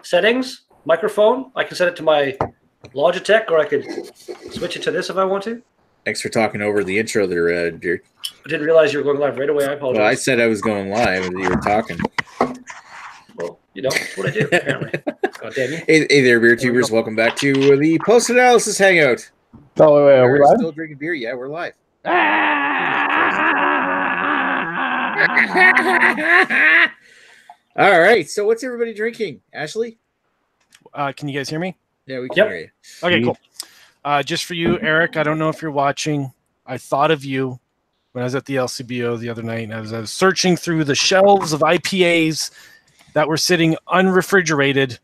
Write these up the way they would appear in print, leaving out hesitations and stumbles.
settings, microphone. I can set it to my Logitech, or I could switch it to this if I want to. Thanks for talking over the intro there, Beard. I didn't realize you were going live right away. I apologize. Well, I said I was going live, and you were talking. Well, that's what I do, apparently. God damn you. Hey there, beer tubers. Welcome back to the post-analysis hangout. Oh, wait, are we live? Still drinking beer? Yeah, we're live. All right, so what's everybody drinking? Ashley? Can you guys hear me? Yeah, we can hear you. Okay, cool. Just for you, Eric, I don't know if you're watching. I thought of you when I was at the LCBO the other night, and I was searching through the shelves of IPAs that were sitting unrefrigerated,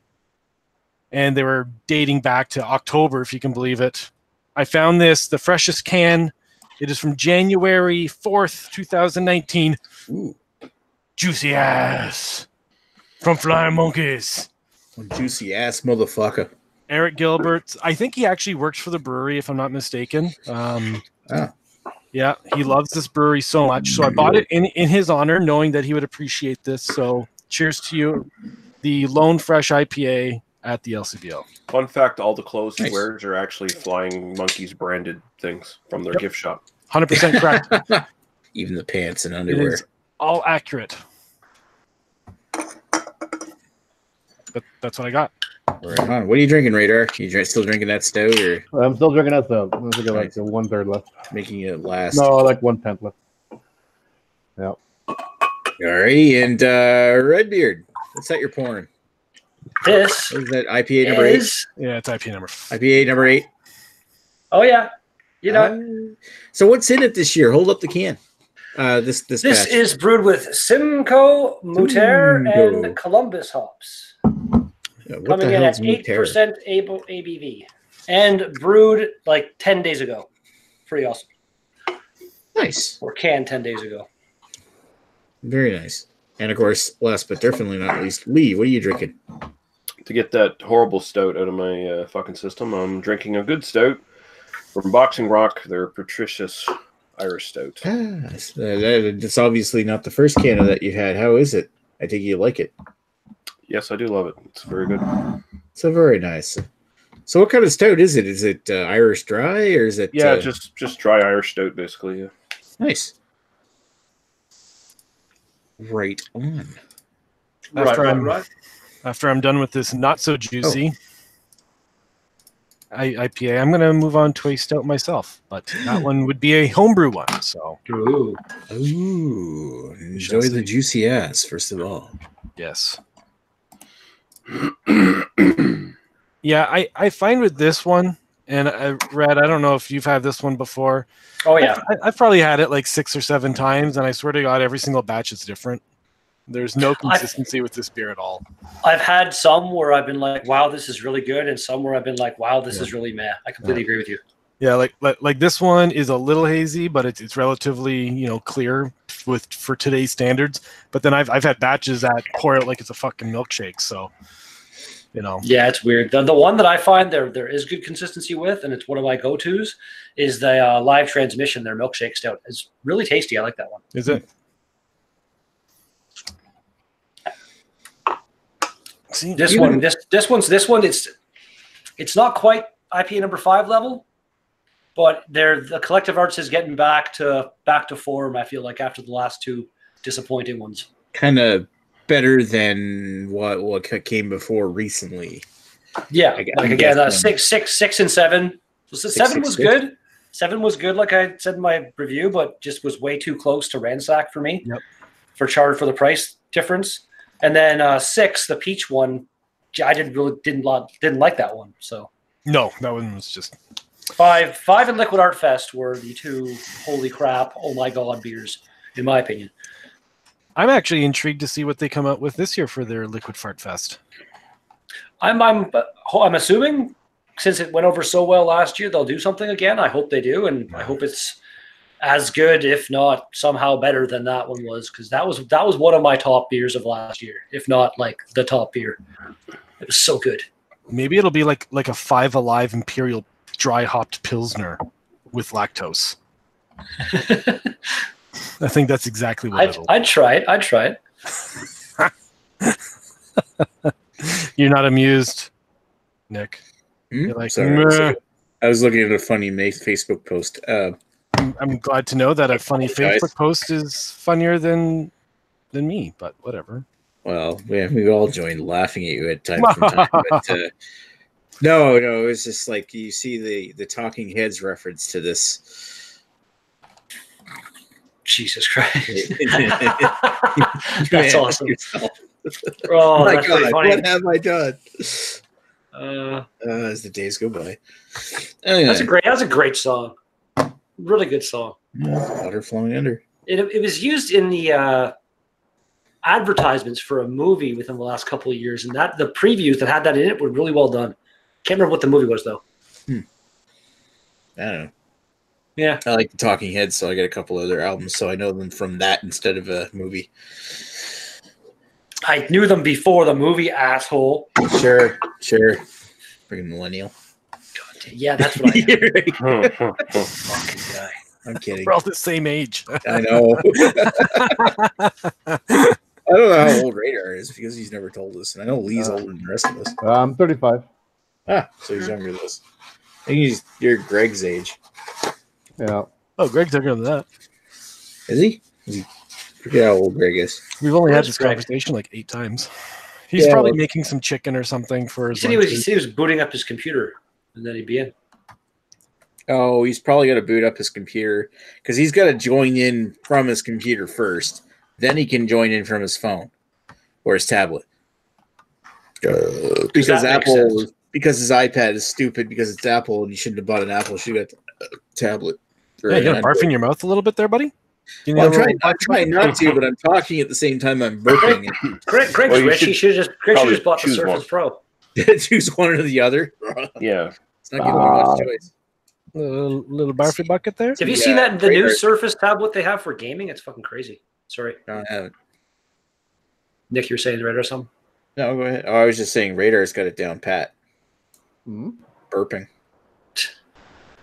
and they were dating back to October, if you can believe it. I found this, the freshest can. It is from January 4th, 2019. Ooh. Juicy ass from Flying Monkeys. Juicy ass motherfucker. Eric Gilbert. I think he actually works for the brewery, if I'm not mistaken. Yeah, he loves this brewery so much. So I bought it in his honor, knowing that he would appreciate this. So cheers to you. The Lone Fresh IPA at the LCBO. Fun fact, all the clothes he wears are actually Flying Monkeys branded things from their gift shop. 100% correct. Even the pants and underwear. It is all accurate. But that's what I got. Right on. What are you drinking, Radar? You still drinking that stout, or I'm still drinking that stuff. I think I like 1/3 left. making it last? No, like 1/10 left. Yeah. All right, and Redbeard, what's that you're pouring? This Is that IPA number 8? Yeah, it's IPA number. IPA number 8. Oh yeah, you So what's in it this year? Hold up the can. This batch. is brewed with Simcoe, Mutter, and Columbus hops. What Coming the in hell's at Mutter? 8% ABV, and brewed like 10 days ago. Pretty awesome. Nice. Or canned 10 days ago. Very nice. And of course, last but definitely not least, Lee, what are you drinking? To get that horrible stout out of my fucking system, I'm drinking a good stout from Boxing Rock, their Patricious Irish Stout. It's obviously not the first can that you've had. How is it? I think you like it. Yes, I do love it. It's very good. So very nice. So what kind of stout is it? Is it Irish dry, or is it? Yeah, just dry Irish stout, basically. Yeah. Nice. Right on. After I'm done with this not so juicy IPA, I'm going to move on to a stout myself, but that one would be a homebrew one. So, ooh, enjoy the juicy ass first of all. Yes. Yeah, I find with this one, and Red, I don't know if you've had this one before. Oh yeah, I've probably had it like 6 or 7 times, and I swear to God, every single batch is different. There's no consistency with this beer at all. I've had some where I've been like, wow, this is really good, and some where I've been like, wow, this is really meh. I completely agree with you. Yeah, like this one is a little hazy, but it's relatively clear for today's standards. But then I've had batches that pour out like it's a fucking milkshake. So yeah, it's weird. The one that I find there is good consistency with, and it's one of my go-tos, is the Live Transmission. Their milkshake stout is really tasty. I like that one. Is it? See, this one, it's not quite IPA number 5 level, but the Collective Arts is getting back to form. I feel like after the last 2 disappointing ones, kind of better than what came before recently. Yeah, like again, 6 and 7. So 7 was good. 7 was good, like I said in my review, but just was way too close to Ransack for me. Yep. For the price difference. And then 6, the peach one, I didn't like that one. So no, that one was just 5 and Liquid Art Fest were the 2 holy crap, oh my god beers, in my opinion. I'm actually intrigued to see what they come out with this year for their Liquid Fart Fest. I'm assuming since it went over so well last year, they'll do something again. I hope they do, and I hope it's as good, if not somehow better than that one was, because that was one of my top beers of last year, if not like the top beer. It was so good. Maybe it'll be like a 5 Alive Imperial dry hopped Pilsner with lactose. I think that's exactly what I'd try it. You're not amused, Nick. You're like, Sorry, I was looking at a funny Facebook post. I'm glad to know that a funny Guys. Facebook post is funnier than me, but whatever. Well, we all joined laughing at you at time from time. But, no, it's just like you see the Talking Heads reference to this. Jesus Christ. That's Man, awesome. yourself. Oh, My that's God, really funny. what have I done? As the days go by. Anyway, That's a great song. Really good song. Water flowing under. It was used in the advertisements for a movie within the last couple of years, and that the previews that had that in it were really well done. Can't remember what the movie was though. I don't know. Yeah, I like the Talking Heads, so I got a couple other albums, so I know them from that instead of a movie. I knew them before the movie, asshole. Sure. Freaking millennial. God, yeah, that's what I am. Fucking guy. I'm kidding. We're all the same age. I know. I don't know how old Radar is because he's never told us. And I know Lee's older than the rest of us. I'm 35. So he's younger than us. I think you're Greg's age. Yeah. Oh, Greg's younger than that. Is he? Forget how old Greg is. We've only had Where's this Greg? conversation like 8 times. He's Yeah, probably well- making some chicken or something for He his said lunch. he was booting up his computer, and then he'd be in. Oh, he's probably got to boot up his computer because he's got to join in from his computer first. Then he can join in from his phone or his tablet. Because that makes sense. because his iPad is stupid because it's Apple and you shouldn't have bought an Apple. You should have got a tablet. Or Yeah, you an gonna barf Android. in your mouth a little bit there, buddy? You need Well, a little- I'm trying not to, but I'm talking at the same time I'm burping. Greg's Well, you rich. He should have probably just bought the choose Surface one. Pro. Choose one or the other. Yeah. It's not giving me much choice. little barfy bucket there. Have you Yeah, seen that the new Radar. Surface tablet they have for gaming? It's fucking crazy. Sorry, No, I haven't. Nick, you were saying right or something? No, go ahead. Oh, I was just saying Radar's got it down pat. Hmm? Burping.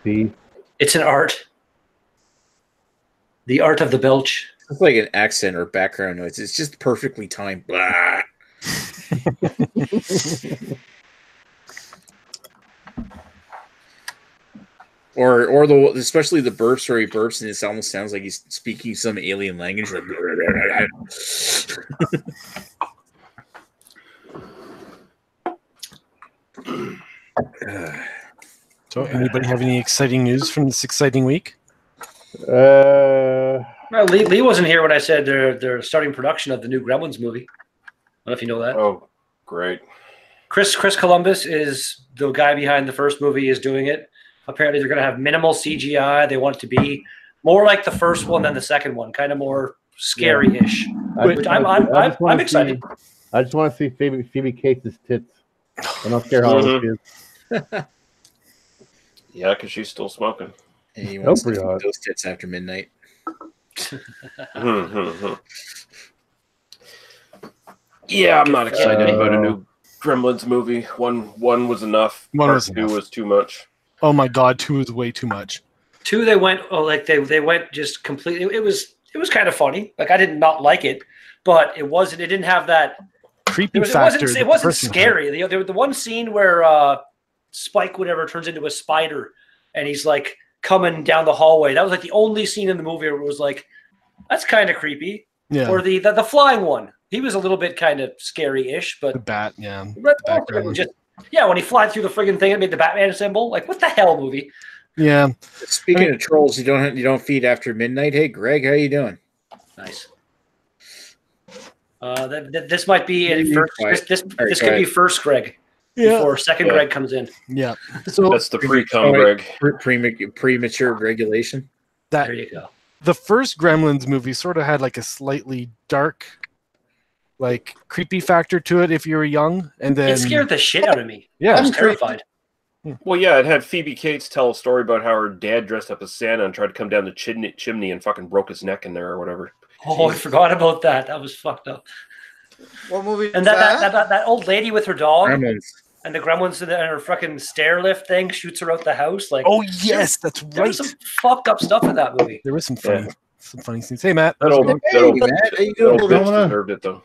See? It's an art. The art of the belch. It's like an accent or background noise. It's just perfectly timed. Blah. or especially the burps where he burps and it almost sounds like he's speaking some alien language. Like, So, anybody have any exciting news from this exciting week? Well, Lee wasn't here when I said they're starting production of the new Gremlins movie. I don't know if you know that. Oh, great. Chris Columbus is the guy behind the first movie is doing it. Apparently, they're going to have minimal CGI. They want it to be more like the first one than the second one, kind of more scary-ish. Which I'm excited. I just want to see Phoebe Cates' tits. I don't care how old she is. Yeah, because she's still smoking. and he wants to pretty keep hot. those tits after midnight. Yeah, I'm not excited about a new Gremlins movie. One was enough. One Part was two enough. was too much. Oh my God, 2 is way too much. 2, they went they went just completely. It was kind of funny. Like I did not like it, but it wasn't. It didn't have that. Creepy It factor. wasn't. that It the wasn't person had. scary. The one scene where Spike whatever turns into a spider and he's like coming down the hallway. That was like the only scene in the movie where it was like, that's kind of creepy. Yeah, Or the flying one. He was a little bit kind of scary-ish, but the bat. Yeah, but background. just when he flied through the friggin' thing and made the Batman symbol. Like what the hell, movie? yeah. Speaking of trolls, you don't feed after midnight. Hey, Greg, how you doing? Nice. This might be a first. This right, could be first Greg before second Yeah. Greg comes in. Yeah. So That's the pre-cum, Oh, Greg. Premature regulation. that There you go. the first Gremlins movie sort of had like a slightly dark, like creepy factor to it if you were young, and then It scared the shit out of me. I yeah, was terrified. Well, yeah, it had Phoebe Cates tell a story about how her dad dressed up as Santa and tried to come down the chimney and fucking broke his neck in there or whatever. Oh, I forgot about that. That was fucked up. What movie And was that? that old lady with her dog Gremlins. and the gremlins and her fucking stair lift thing shoots her out the house. Like, oh yes, that's there right. was some fucked up stuff in that movie. There was some funny scenes. Hey Matt, That old, Hey, that old, Matt, how you that old doing? bitch Going on? deserved it, though.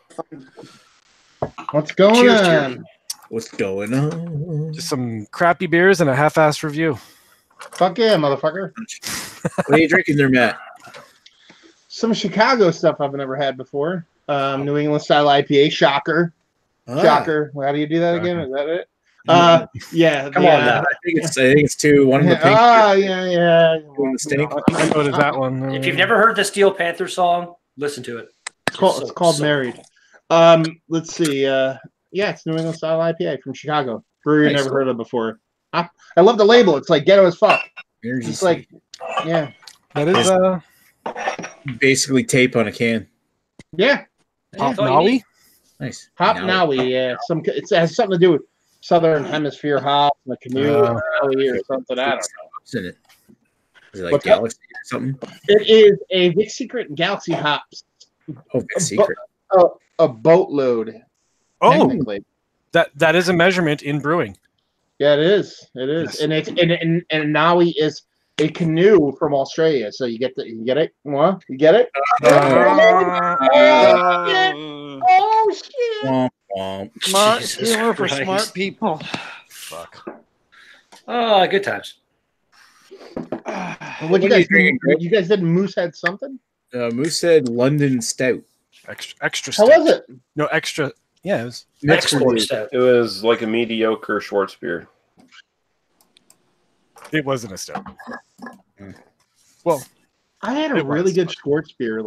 What's going Cheers, on? What's going on? Just some crappy beers and a half-assed review. Fuck yeah, motherfucker. What are you drinking there, Matt? Some Chicago stuff I've never had before. New England style IPA. Shocker. Shocker. How do you do that again? Is that it? Yeah. Come on now. I think it's two. One of the pink. Yeah. One the stink. I noticed that one. If you've never heard the Steel Panther song, listen to it. It's called Married. Let's see. It's New England style IPA from Chicago. Brewery I Nice. never heard of before. I love the label. It's like ghetto as fuck. Energy It's like, yeah. That is basically tape on a can. Yeah. Hop Thought you Nawi. need- Nice. Hop Naui, yeah. It has something to do with Southern Hemisphere hops, and the canoe or something. I don't know. What's in it? Is it like What's that? Galaxy or something? It is a Vic Secret and Galaxy hops. Oh, big secret. A boatload. Oh, Technically. that is a measurement in brewing. Yeah, it is. It is. Yes. And it's and Naui is a canoe from Australia. So you get it? What? You get it? Oh shit. Womp, womp. Smart Jesus humor for Christ. smart people. Fuck. Good times. What you are you guys drinking, Greg? You guys did Moosehead something? Moose said London Stout. Extra. How stout. was it? No extra. Yeah, it was. Next Export review. stout. It was like a mediocre Schwarzbier. It wasn't a stout. Mm. Well, I had a It really was. good sports beer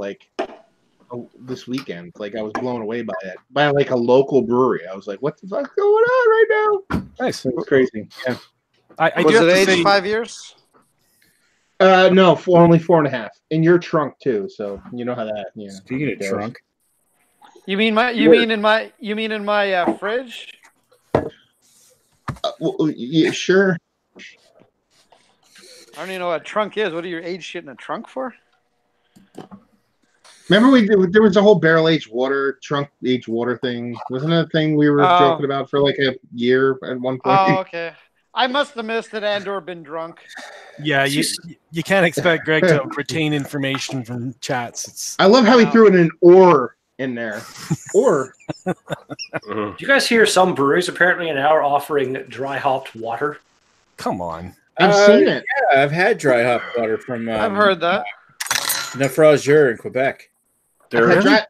this weekend. Like I was blown away by it. By like a local brewery. I was like, what the fuck's going on right now? nice. It was crazy. Yeah. I Was do have it to aged say, 5 years? No, only 4.5. In your trunk too, so you know how that. Yeah. Speaking of goes. trunk, You mean in my fridge? Yeah, sure. I don't even know what a trunk is. What do you age shit in a trunk for? Remember there was a whole barrel aged water trunk aged water thing. Wasn't that a thing we were Oh. joking about for like a year at one point? Oh, okay. I must have missed it and or been drunk. yeah, you can't expect Greg to retain information from chats. It's I love how he threw in an or in there. Or Mhm. Do you guys hear some breweries apparently now are offering dry hopped water? come on. I've seen it. yeah, I've had dry hop water from I've heard that. Naufrageur in Quebec. There I've is- had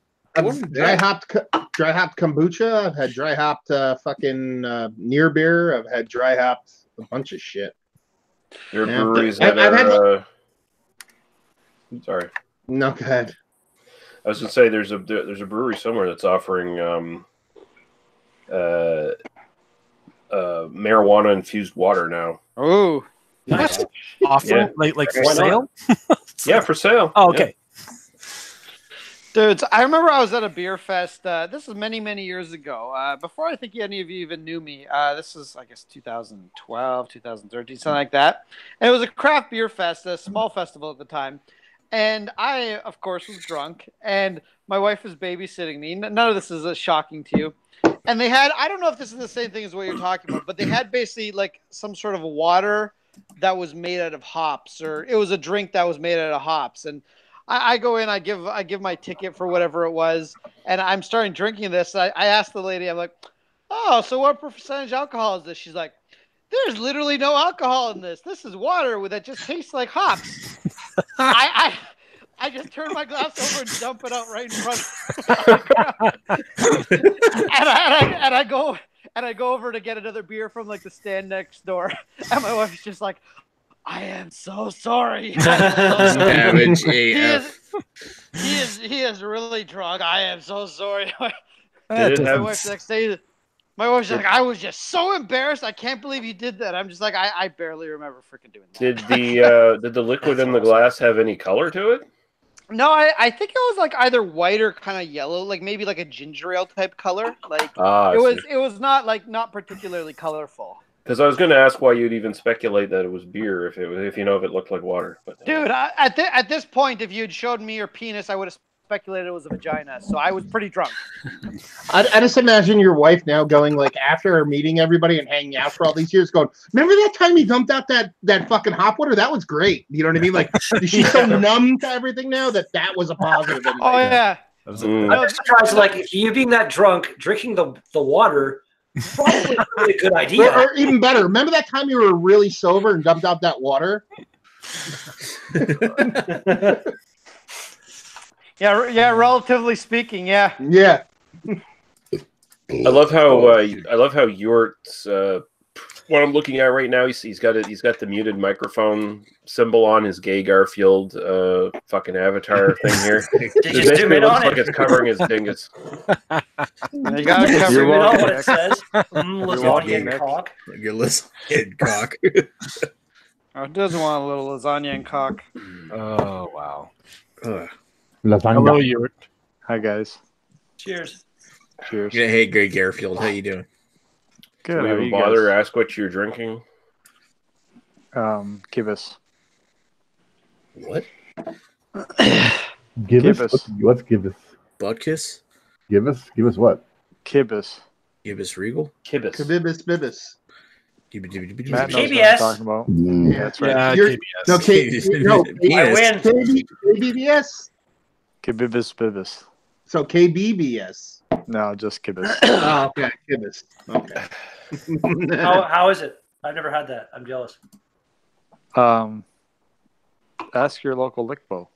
wasn't dry bad. hopped kombucha. I've had dry hopped fucking near beer. I've had dry hopped a bunch of shit. there are Yeah. breweries that I've had- are. Sorry, No, go ahead. I was gonna say there's a brewery somewhere that's offering marijuana infused water now. Oh, Nice. Offer Yeah. like for Why not? sale? Yeah, for sale. Oh, okay. dudes! I remember I was at a beer fest. This is many, many years ago. Before I think any of you even knew me. This is, I guess, 2012, 2013, something like that. And it was a craft beer fest, a small festival at the time. And I, of course, was drunk. And my wife was babysitting me. None of this is shocking to you. And they had, I don't know if this is the same thing as what you're talking about, but they had basically like some sort of a water that was made out of hops, or it was a drink that was made out of hops. And I go in, I give my ticket for whatever it was, and I'm starting drinking this. I asked the lady, I'm like, oh, so what percentage alcohol is this? She's like, there's literally no alcohol in this. This is water that just tastes like hops. I just turn my glass over and dump it out right in front. and I go over to get another beer from like the stand next door, and my wife's just like, I am so sorry. Savage He AF. he is really drunk. I am so sorry. Did it My have- wife's next day. My wife's like, I was just so embarrassed. I can't believe you did that. I'm just like, I barely remember freaking doing that. Did the liquid in the glass have any color to it? No, I think it was like either white or kind of yellow, like maybe like a ginger ale type color. Like it was not particularly colorful. Because I was going to ask why you'd even speculate that it was beer if you know if it looked like water. But Dude, at this point, if you had showed me your penis, I would have speculated it was a vagina. So I was pretty drunk. I just imagine your wife now going like after meeting everybody and hanging out for all these years, going, "Remember that time you dumped out that fucking hop water? That was great." You know what I mean? Like she's so numb to everything now that was a positive. Oh yeah, That was Mm. I'm just surprised. Like, if you being that drunk, drinking the water, probably a really good idea. Or even better, remember that time you were really sober and dumped out that water? Yeah, relatively speaking, yeah. Yeah. I love how Yort's. What I'm looking at right now, he's got the muted microphone symbol on his gay Garfield fucking avatar thing here. Did you zoom in looks on like it? it's covering his dingus. You got to cover Zoom in on what it. it says. Lasagna and Nick. cock. You're listening, cock. Who doesn't want a little lasagna and cock? Oh wow. Ugh. Hello, Ewart. Hi guys. Cheers. Cheers. Yeah, hey, Greg Garfield, how you doing? Good. Do we How are even you bother guys? ask what you're drinking? Kibis. What? Give us Give us. what's give us? Butt kiss? Give us what? Kibis. Give us Regal? Kibis. Kabibis bibis. Matt knows what KBS. I'm talking about. Yeah. That's right. Yeah, You're- KBS. No, no, Penis. I win. KBBS. Kibibis bibis. So KBBS. No, just kibis. Oh, okay. Kibis. Okay. How is it? I've never had that. I'm jealous. Ask your local Lickbo.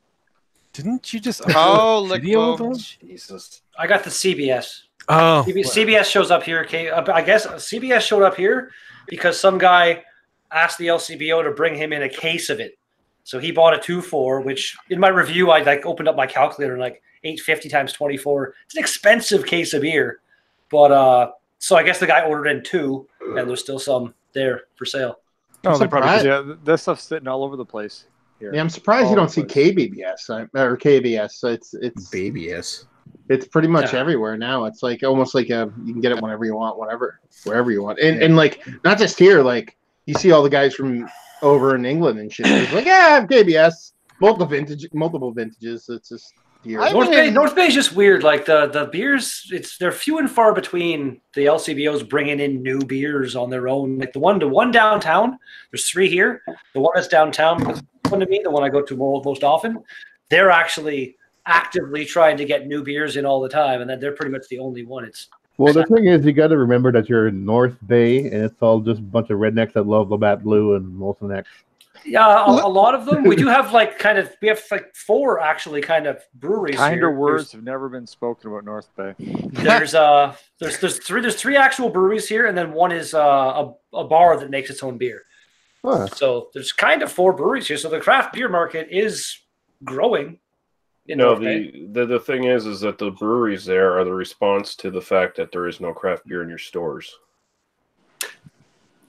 Didn't you just Oh, video Lickbo. though? Jesus. I got the CBS. Oh, CBS shows up here. I guess CBS showed up here because some guy asked the LCBO to bring him in a case of it. So he bought a 2-4, which in my review I like opened up my calculator and like 850 times 24. It's an expensive case of beer, but so I guess the guy ordered in 2, and there's still some there for sale. No, they probably surprised. yeah. That stuff's sitting all over the place here. Yeah, I'm surprised All you don't over see the place. KBBS or KBS. So it's Baby yes. It's pretty much Yeah. everywhere now. It's like almost like you can get it whenever you want, wherever you want, and like not just here. Like you see all the guys from over in England and shit. It's like, yeah, I have KBS, multiple vintages. It's just here. I- North Bay is just weird. Like the beers, they're few and far between. The LCBOs bringing in new beers on their own. Like the one downtown, there's 3 here. The one that's downtown, the one to me, the one I go to most often, they're actually actively trying to get new beers in all the time, and then they're pretty much the only one. It's Well, the thing is, you got to remember that you're in North Bay, and it's all just a bunch of rednecks that love Labatt Blue and Molson X. yeah, a lot of them. We do have we have like 4 actually kind of breweries. Kinder here. words have never been spoken about North Bay. There's 3 actual breweries here, and then one is a bar that makes its own beer. Huh. So there's kind of 4 breweries here. So the craft beer market is growing. In No, North Bay. the thing is that the breweries there are the response to the fact that there is no craft beer in your stores.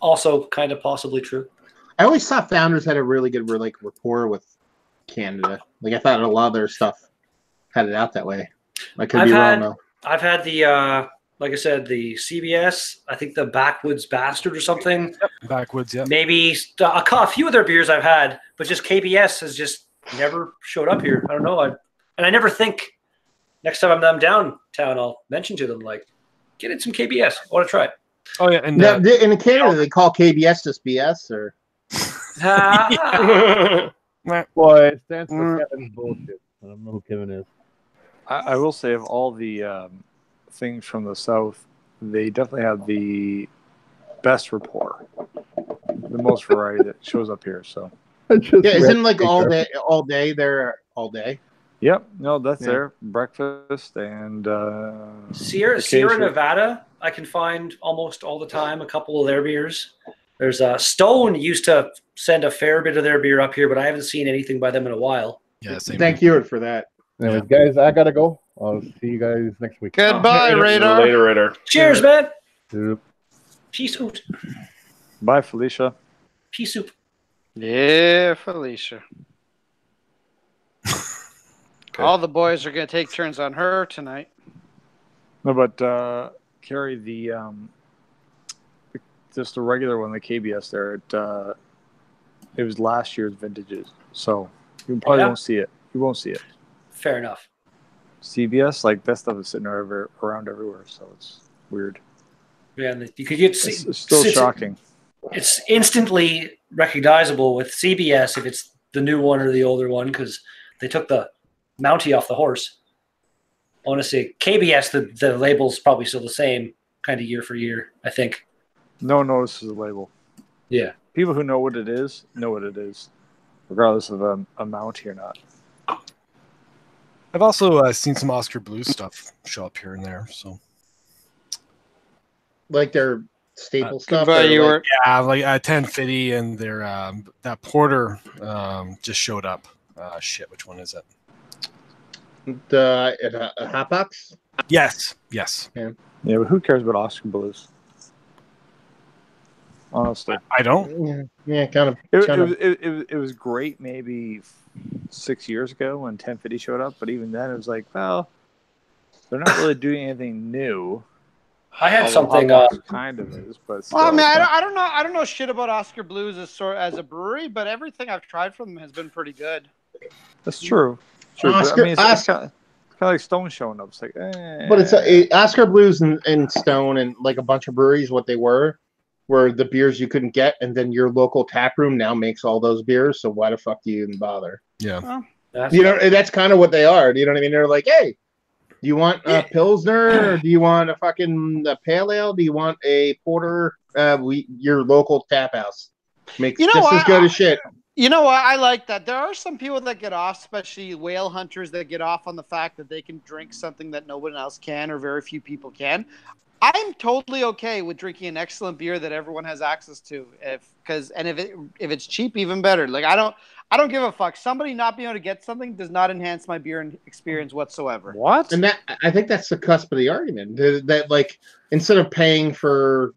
Also kind of possibly true. I always thought Founders had a really good rapport with Canada. Like I thought a lot of their stuff had it out that way. I could be wrong though. I've had the like I said, the CBS. I think the Backwoods Bastard or something. backwoods. Yeah. Maybe a few of their beers I've had, but just KBS has just never showed up here. I don't know. I never think next time I'm downtown, I'll mention to them like, get in some KBS. I want to try it. Oh yeah, and Now, in Canada, they call KBS just BS, or Well, it stands for Kevin's bullshit. I don't know who Kevin is. I will say of all the things from the South, they definitely have the best rapport, the most variety that shows up here. So, yeah, isn't like all day there all day? yep, no, that's Yeah. there. Breakfast and Sierra occasionally- Nevada, I can find almost all the time a couple of their beers. There's Stone used to send a fair bit of their beer up here, but I haven't seen anything by them in a while. yeah, same. Thank you for that. Anyways, guys, I gotta go. I'll see you guys next week. Goodbye, Radar. Later, Radar. Cheers, man. Yep. Peace out. Bye, Felicia. Peace soup. Yeah, Felicia. All the boys are going to take turns on her tonight. No, but Carrie, the just the regular one, the KBS there, it was last year's vintages, so you probably Yeah. won't see it. You won't see it. Fair enough. CBS, like that stuff is sitting around everywhere, so it's weird. Yeah, and you could get It's still shocking. It's instantly recognizable with CBS if it's the new one or the older one because they took the Mountie off the horse. want to say KBS. The label's probably still the same kind of year for year. I think. No one notices the label. Yeah. People who know what it is, regardless of amount or not. I've also seen some Oscar Blues stuff show up here and there. So, Like their staple stuff. But or you like- were like 1050 and their that Porter just showed up. Shit, which one is it? the hot box. Yes. Yeah, but who cares about Oscar Blues? Honestly, I don't. Yeah, kind of. it was great maybe 6 years ago when 1050 showed up, but even then it was like, well, they're not really doing anything new. I had Although something. Hot Box kind of is, but still, Well, I mean, it's not- I don't know shit about Oscar Blues as a brewery, but everything I've tried from them has been pretty good. that's true. But, Oscar- I mean, it's kind of like Stone showing up. It's like, But it's Oscar Blues and Stone and like a bunch of breweries. What they were the beers you couldn't get, and then your local tap room now makes all those beers. So why the fuck do you even bother? Yeah. You know, that's kind of what they are. You know what I mean? They're like, hey, do you want a Pilsner? Or do you want a pale ale? Do you want a porter? Your local tap house makes just as good as shit. You know what? I like that. There are some people that get off, especially whale hunters, that get off on the fact that they can drink something that no one else can or very few people can. I'm totally okay with drinking an excellent beer that everyone has access to, if it's cheap, even better. Like I don't give a fuck. Somebody not being able to get something does not enhance my beer experience whatsoever. what? And that I think that's the cusp of the argument. That like instead of paying for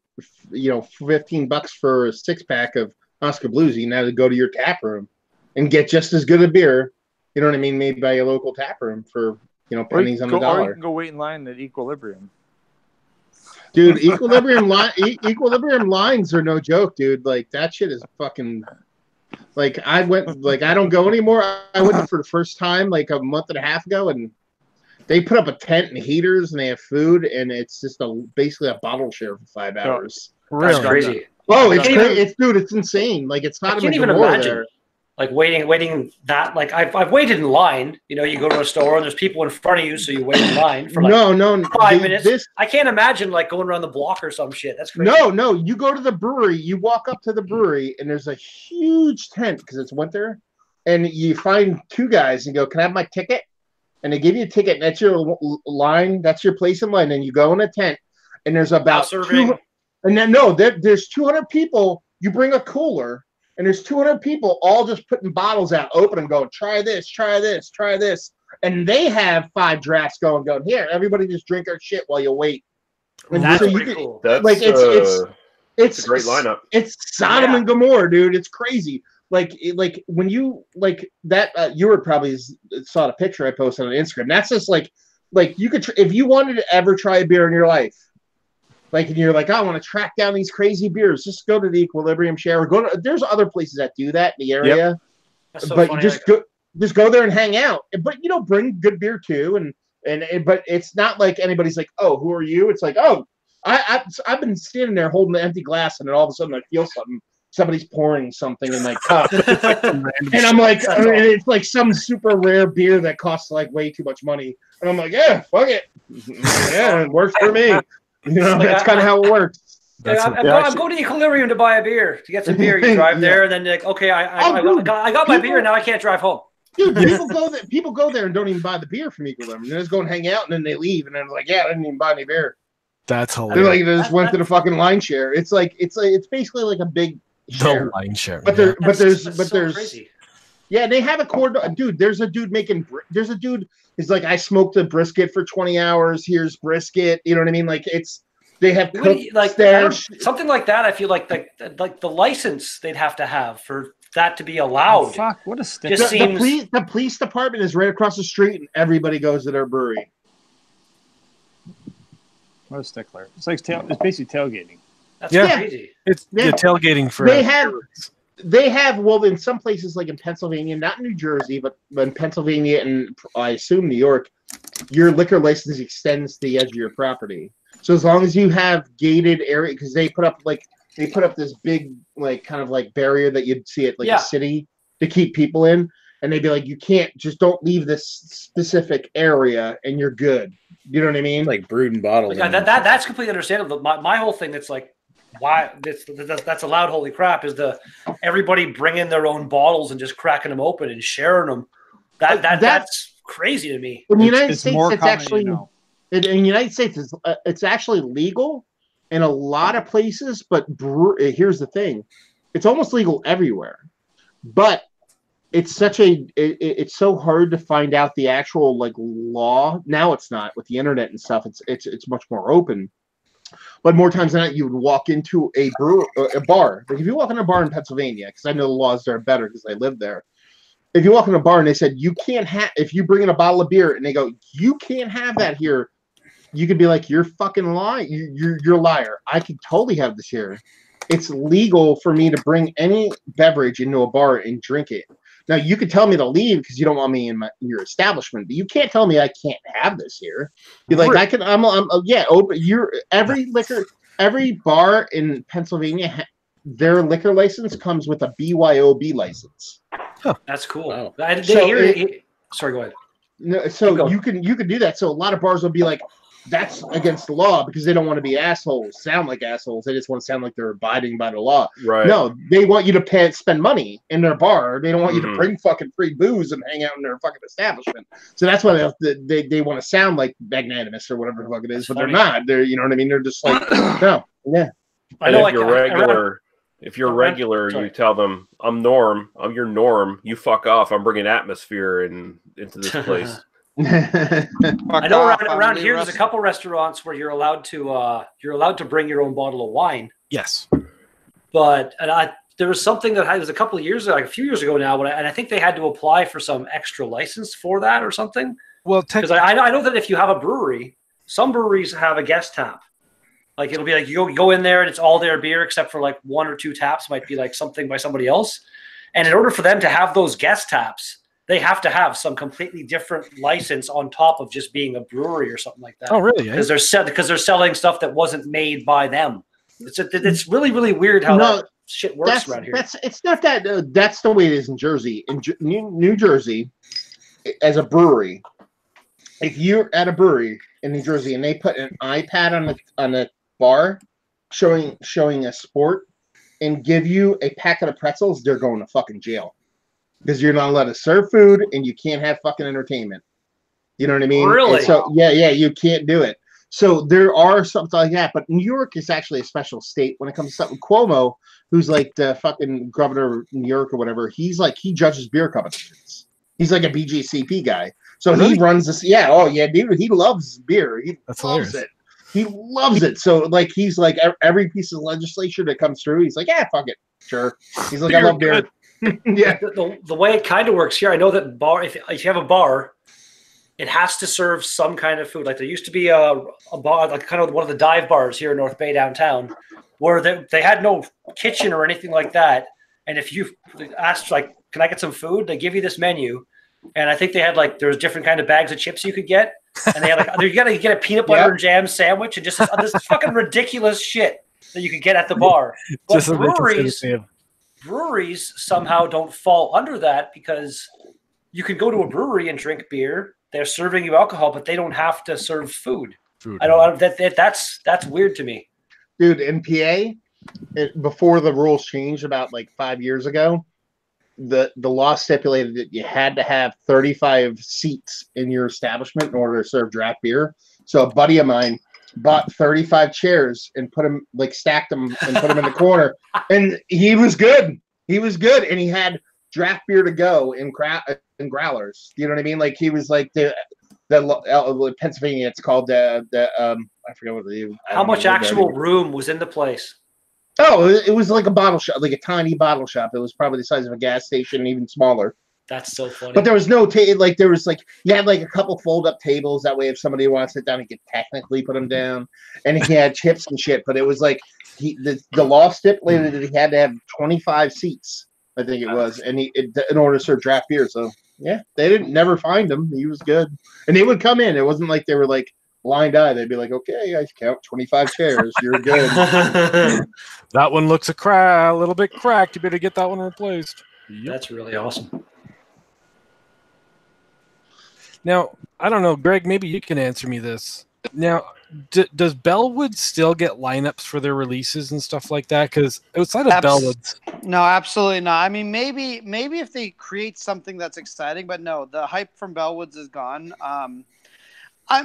$15 for a 6-pack of Oscar Blues, you now go to your tap room and get just as good a beer. You know what I mean? Made by a local tap room for pennies on the Or you dollar. can go wait in line at Equilibrium. Dude, Equilibrium lines are no joke, dude. Like that shit is fucking. Like I don't go anymore. I went for the first time like a month and a half ago, and they put up a tent and heaters, and they have food, and it's just basically a bottle share for 5 hours. That's crazy. Oh, it's crazy. It's insane. Like it's not I can't even imagine. Like waiting that like I've waited in line. You know, you go to a store and there's people in front of you, so you wait in line for like no 5 minutes. I can't imagine like going around the block or some shit. That's crazy. No. You go to the brewery. You walk up to the brewery, and there's a huge tent because it's winter, and you find two guys and go, "Can I have my ticket?" And they give you a ticket. And that's your line. That's your place in line. And you go in a tent, and there's about serving. And then there's 200 people. You bring a cooler. And there's 200 people all just putting bottles out, open and going, try this, try this, try this. And they have 5 drafts going, here, everybody just drink our shit while you wait. And That's so pretty cool. That's like it's a great lineup. It's Sodom and Gomorrah, dude. It's crazy. Like when you like that, you were probably saw the picture I posted on Instagram. That's just like you could if you wanted to ever try a beer in your life. Like, and you're like, I want to track down these crazy beers. Just go to the Equilibrium Share. Or there's other places that do that in the area. That's so but funny. just go there and hang out. But bring good beer too. But it's not like anybody's like, oh, who are you? It's like, oh, I've been standing there holding an empty glass, and then all of a sudden I feel something. Somebody's pouring something in my cup, and I'm like, and it's like some super rare beer that costs like way too much money, and I'm like, yeah, fuck it, yeah, it works for me. That's kind of how it works. I'm going to Equilibrium to buy a beer, to get some beer. You drive there, and then you're like, okay, I got my beer, now I can't drive home. Dude, people go there and don't even buy the beer from Equilibrium. They just go and hang out, and then they leave, and then they're like, yeah, I didn't even buy any beer. That's hilarious. They're like, they just went to the fucking line share. It's basically like a big share. The line share. But there's crazy. Yeah, they have a core. Dude, there's a dude He's like, I smoked a brisket for 20 hours. Here's brisket. You know what I mean? Like they have like something like that. I feel like the license they'd have to have for that to be allowed. Oh, fuck! What a stick. The police department is right across the street, and everybody goes to their brewery. What a stickler! It's like it's basically tailgating. That's crazy. It's tailgating for. They have well in some places like in Pennsylvania, not in New Jersey, but in Pennsylvania and I assume New York, your liquor license extends to the edge of your property. So as long as you have gated area, because they put up this big like kind of like barrier that you'd see at like a city to keep people in. and they'd be like, you can't, just don't leave this specific area and you're good. You know what I mean? Like brewed and bottled. Like, that's completely understandable. My whole thing, it's like, why that's allowed, holy crap, is everybody bringing their own bottles and just cracking them open and sharing them. That's crazy to me. In the United States, more it's common, actually, you know. in the United States, it's actually legal in a lot of places, but here's the thing. It's almost legal everywhere. But it's it's so hard to find out the actual like law. Now it's not with the internet and stuff. It's much more open. But more times than not, you would walk into a bar. Like if you walk in a bar in Pennsylvania, because I know the laws there are better because I live there. If you walk in a bar and they said you can't have, if you bring in a bottle of beer and they go, you can't have that here, you could be like, you're fucking lying. You're a liar. I could totally have this here. It's legal for me to bring any beverage into a bar and drink it. Now you could tell me to leave because you don't want me in your establishment, but you can't tell me I can't have this here. You're like, I can. I'm yeah. Open. Every bar in Pennsylvania, their liquor license comes with a BYOB license. Huh. That's cool. Wow. Sorry, go ahead. No, so you can do that. So a lot of bars will be like, that's against the law because they don't want to be assholes, sound like assholes. They just want to sound like they're abiding by the law. Right. No, they want you to spend money in their bar. They don't want you to bring fucking free booze and hang out in their fucking establishment. So that's why they want to sound like magnanimous or whatever the fuck it is, but they're not. They're, you know what I mean? They're just like, no, yeah. I know. If you're regular, you tell them, I'm Norm. I'm your Norm. You fuck off. I'm bringing atmosphere into this place. I know around here there's a couple restaurants where you're allowed to bring your own bottle of wine. Yes, but there was something that was a couple of years ago, like a few years ago now, and I think they had to apply for some extra license for that or something. Well, because I know that if you have a brewery, some breweries have a guest tap. Like it'll be like you go in there and it's all their beer except for like one or two taps might be like something by somebody else. And in order for them to have those guest taps, they have to have some completely different license on top of just being a brewery or something like that. Oh, really? Because they're selling stuff that wasn't made by them. It's really, really weird how that shit works around here. It's not that. That's the way it is in Jersey. In New Jersey, as a brewery, if you're at a brewery in New Jersey and they put an iPad on the bar showing a sport and give you a packet of pretzels, they're going to fucking jail. Because you're not allowed to serve food and you can't have fucking entertainment. You know what I mean? Really? And so yeah, you can't do it. So there are something like that, but New York is actually a special state when it comes to something. Cuomo, who's like the fucking governor of New York or whatever, he judges beer competitions. He's like a BJCP guy. So he runs this. Yeah. Oh yeah, dude. He loves beer. That's loves hilarious. it. He loves it. So like he's like every piece of legislation that comes through, he's like, yeah, fuck it, sure. He's like, I love beer. Yeah. The way it kind of works here, I know that if you have a bar, it has to serve some kind of food. Like there used to be a bar, like kind of one of the dive bars here in North Bay downtown, where they had no kitchen or anything like that. And if you asked, like, can I get some food? They give you this menu. And I think they had like, there's different kind of bags of chips you could get. And they had like, you gotta get a peanut butter and jam sandwich and just this fucking ridiculous shit that you could get at the bar. But breweries somehow don't fall under that because you can go to a brewery and drink beer. They're serving you alcohol, but they don't have to serve food. That's weird to me. Dude, in PA, before the rules changed about like 5 years ago, the law stipulated that you had to have 35 seats in your establishment in order to serve draft beer. So a buddy of mine bought 35 chairs and stacked them and put them in the corner. And he was good. And he had draft beer to go in growlers. You know what I mean? Like he was like the Pennsylvania, it's called I forget what the how much actual room was in the place? Oh, it was like a bottle shop, like a tiny bottle shop. It was probably the size of a gas station, even smaller. That's so funny. But there was no you had like a couple fold up tables. That way, if somebody wants to sit down, he could technically put them down. And he had chips and shit. But it was like the law stipulated that he had to have 25 seats. I think it was, and in order to serve draft beer. So yeah, they never find him. He was good, and they would come in. It wasn't like they were like blind eye. They'd be like, okay, I count 25 chairs. You're good. That one looks a little bit cracked. You better get that one replaced. Yep. That's really awesome. Now, I don't know, Greg, maybe you can answer me this. Now, does Bellwood still get lineups for their releases and stuff like that? Because outside of Bellwood's, no, absolutely not. I mean, maybe if they create something that's exciting, but no, the hype from Bellwoods is gone.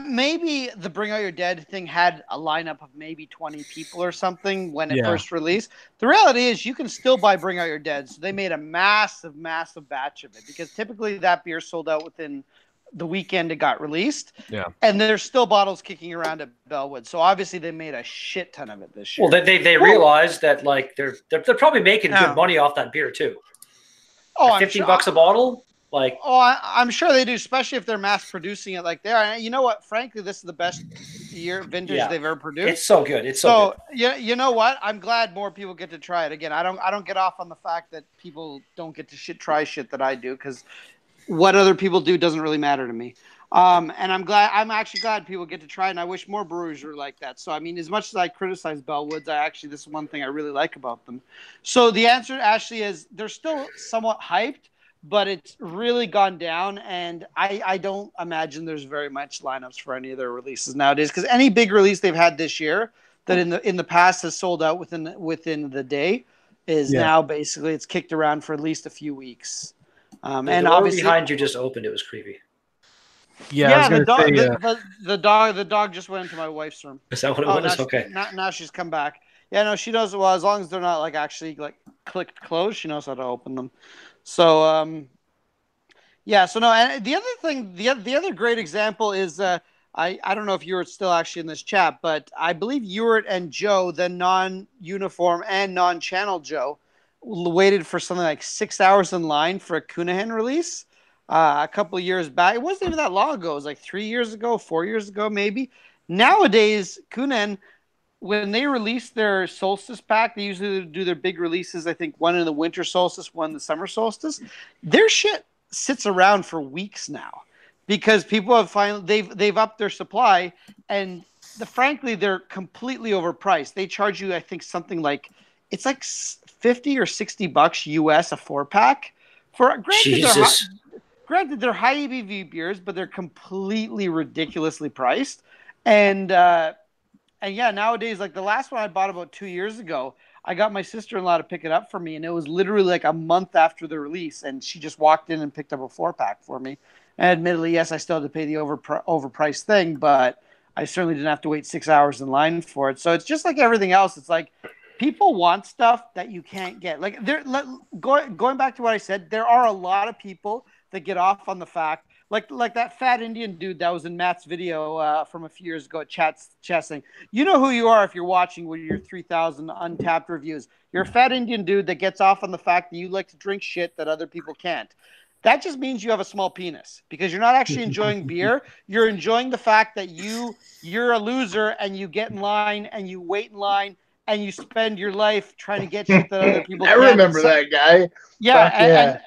Maybe the Bring Out Your Dead thing had a lineup of maybe 20 people or something when it first released. The reality is you can still buy Bring Out Your Dead. So they made a massive batch of it because typically that beer sold out within the weekend it got released. Yeah. And there's still bottles kicking around at Bellwood. So obviously they made a shit ton of it this year. Well, they realized that like they're probably making good money off that beer too. Oh, like $15 a bottle. Like, I'm sure they do, especially if they're mass producing it like they are. And you know what? Frankly, this is the best vintage they've ever produced. It's so good. It's so good. Yeah, you know what? I'm glad more people get to try it again. I don't get off on the fact that people don't get to try shit that I do because what other people do doesn't really matter to me. And I'm actually glad people get to try it, and I wish more breweries were like that. So, I mean, as much as I criticize Bellwoods, this is one thing I really like about them. So the answer, Ashley, is they're still somewhat hyped, but it's really gone down, and I don't imagine there's very much lineups for any of their releases nowadays because any big release they've had this year that in the past has sold out within the day is now basically it's kicked around for at least a few weeks. And obviously behind you just opened. It was creepy. Yeah, the dog just went into my wife's room. Is that what it was? Okay. Now she's come back. Yeah, no, she knows. Well, as long as they're not like actually like clicked close, she knows how to open them. So so no. And the other thing, the other great example is I don't know if you were still actually in this chat, but I believe Ewart and Joe, the non-uniform and non-channel Joe, waited for something like 6 hours in line for a Cunahan release a couple of years back. It wasn't even that long ago. It was like 3 years ago, 4 years ago, maybe. Nowadays, Cunahan, when they release their solstice pack, they usually do their big releases. I think one in the winter solstice, one in the summer solstice. Their shit sits around for weeks now because people have they've upped their supply, and frankly, they're completely overpriced. They charge you, I think, something like it's like $50 or $60 US a 4-pack. Granted, they're high ABV beers, but they're completely ridiculously priced. And nowadays, like the last one I bought about 2 years ago, I got my sister-in-law to pick it up for me, and it was literally like a month after the release, and she just walked in and picked up a 4-pack for me. And admittedly, yes, I still had to pay the overpriced thing, but I certainly didn't have to wait 6 hours in line for it. So it's just like everything else. It's like people want stuff that you can't get. Like going back to what I said, there are a lot of people that get off on the fact, like that fat Indian dude that was in Matt's video from a few years ago at chat saying, you know who you are if you're watching with your 3,000 untapped reviews. You're a fat Indian dude that gets off on the fact that you like to drink shit that other people can't. That just means you have a small penis because you're not actually enjoying beer. You're enjoying the fact that you're a loser and you get in line and you wait in line and you spend your life trying to get shit that other people can't. I remember that guy. Yeah,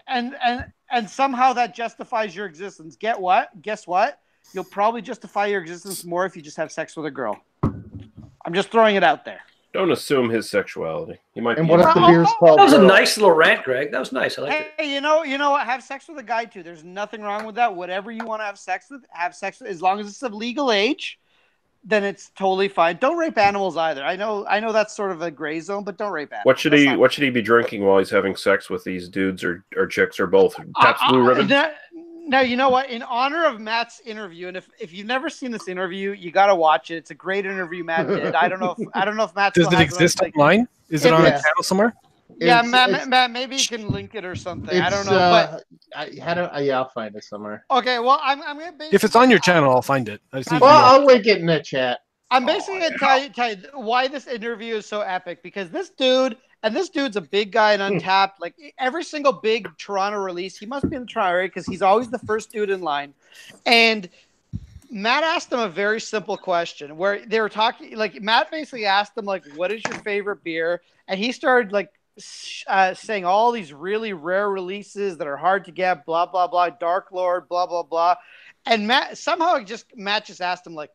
and somehow that justifies your existence. Guess what? You'll probably justify your existence more if you just have sex with a girl. I'm just throwing it out there. Don't assume his sexuality. He might. And be what if the beer's called? That was a nice little rant, Greg. That was nice. I liked it. Hey, you know what? Have sex with a guy too. There's nothing wrong with that. Whatever you want to have sex with, as long as it's of legal age. Then it's totally fine. Don't rape animals either. I know that's sort of a gray zone, but don't rape animals. What should he be drinking while he's having sex with these dudes or chicks or both? Pabst Blue Ribbon. Now you know what? In honor of Matt's interview, and if you've never seen this interview, you got to watch it. It's a great interview Matt did. I don't know if Matt does it exist online? Is it on a channel somewhere? Yeah, Matt, maybe you can link it or something. I don't know, I'll find it somewhere. Okay, well, I'm gonna. If it's on your channel, I'll find it. I'll link it in the chat. I'm basically gonna tell you why this interview is so epic because this dude's a big guy and Untapped. Like every single big Toronto release, he must be in the Toronto area because he's always the first dude in line. And Matt asked him a very simple question where they were talking. Like Matt basically asked him, like, "What is your favorite beer?" And he started like saying all these really rare releases that are hard to get, blah blah blah, Dark Lord, blah blah blah. And Matt just asked him like,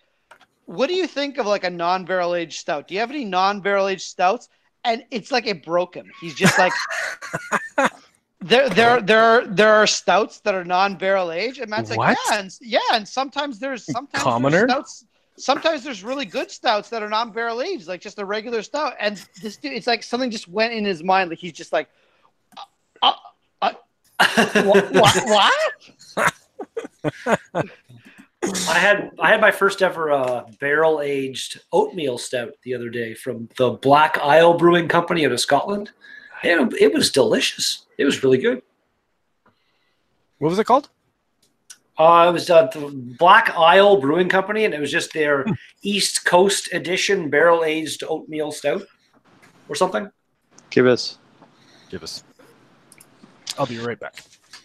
"What do you think of like a non-barrel aged stout? Do you have any non-barrel aged stouts?" And it's like it broke him. He's just like, There are stouts that are non-barrel aged, and Matt's What? like, and sometimes there's Commoner? stouts. Sometimes there's really good stouts that are non-barrel aged, like just a regular stout. And this dude, it's like something just went in his mind, like he's just like, what? I had my first ever barrel aged oatmeal stout the other day from the Black Isle Brewing Company out of Scotland. It was delicious. It was really good. What was it called? It was the Black Isle Brewing Company, and it was just their East Coast edition barrel aged oatmeal stout or something. Give us. I'll be right back.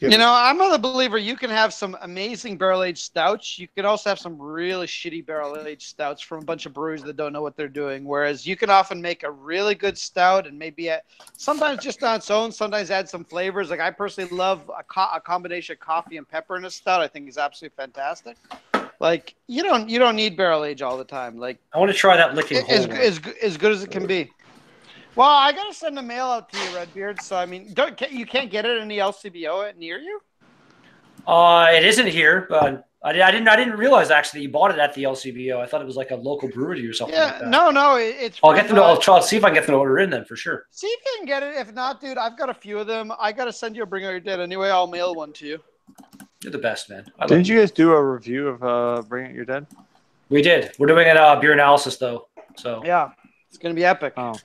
You know, I'm a believer you can have some amazing barrel-aged stouts. You can also have some really shitty barrel-aged stouts from a bunch of breweries that don't know what they're doing. Whereas you can often make a really good stout and maybe sometimes just on its own, sometimes add some flavors. Like I personally love a combination of coffee and pepper in a stout. I think is absolutely fantastic. Like you don't need barrel-age all the time. Like I want to try that licking hole. as good as it can be. Well, I gotta send a mail out to you, Redbeard. So I mean, you can't get it in the LCBO near you? It isn't here, but I didn't realize actually you bought it at the LCBO. I thought it was like a local brewery or something. like that. No, it's. I'll get them. I'll try see if I can get them to order in then for sure. See if you can get it. If not, dude, I've got a few of them. I gotta send you a Bring Out Your Dead anyway. I'll mail one to you. You're the best, man. Didn't you guys do a review of Bring Out Your Dead? We did. We're doing a beer analysis though. So yeah, it's gonna be epic. Oh.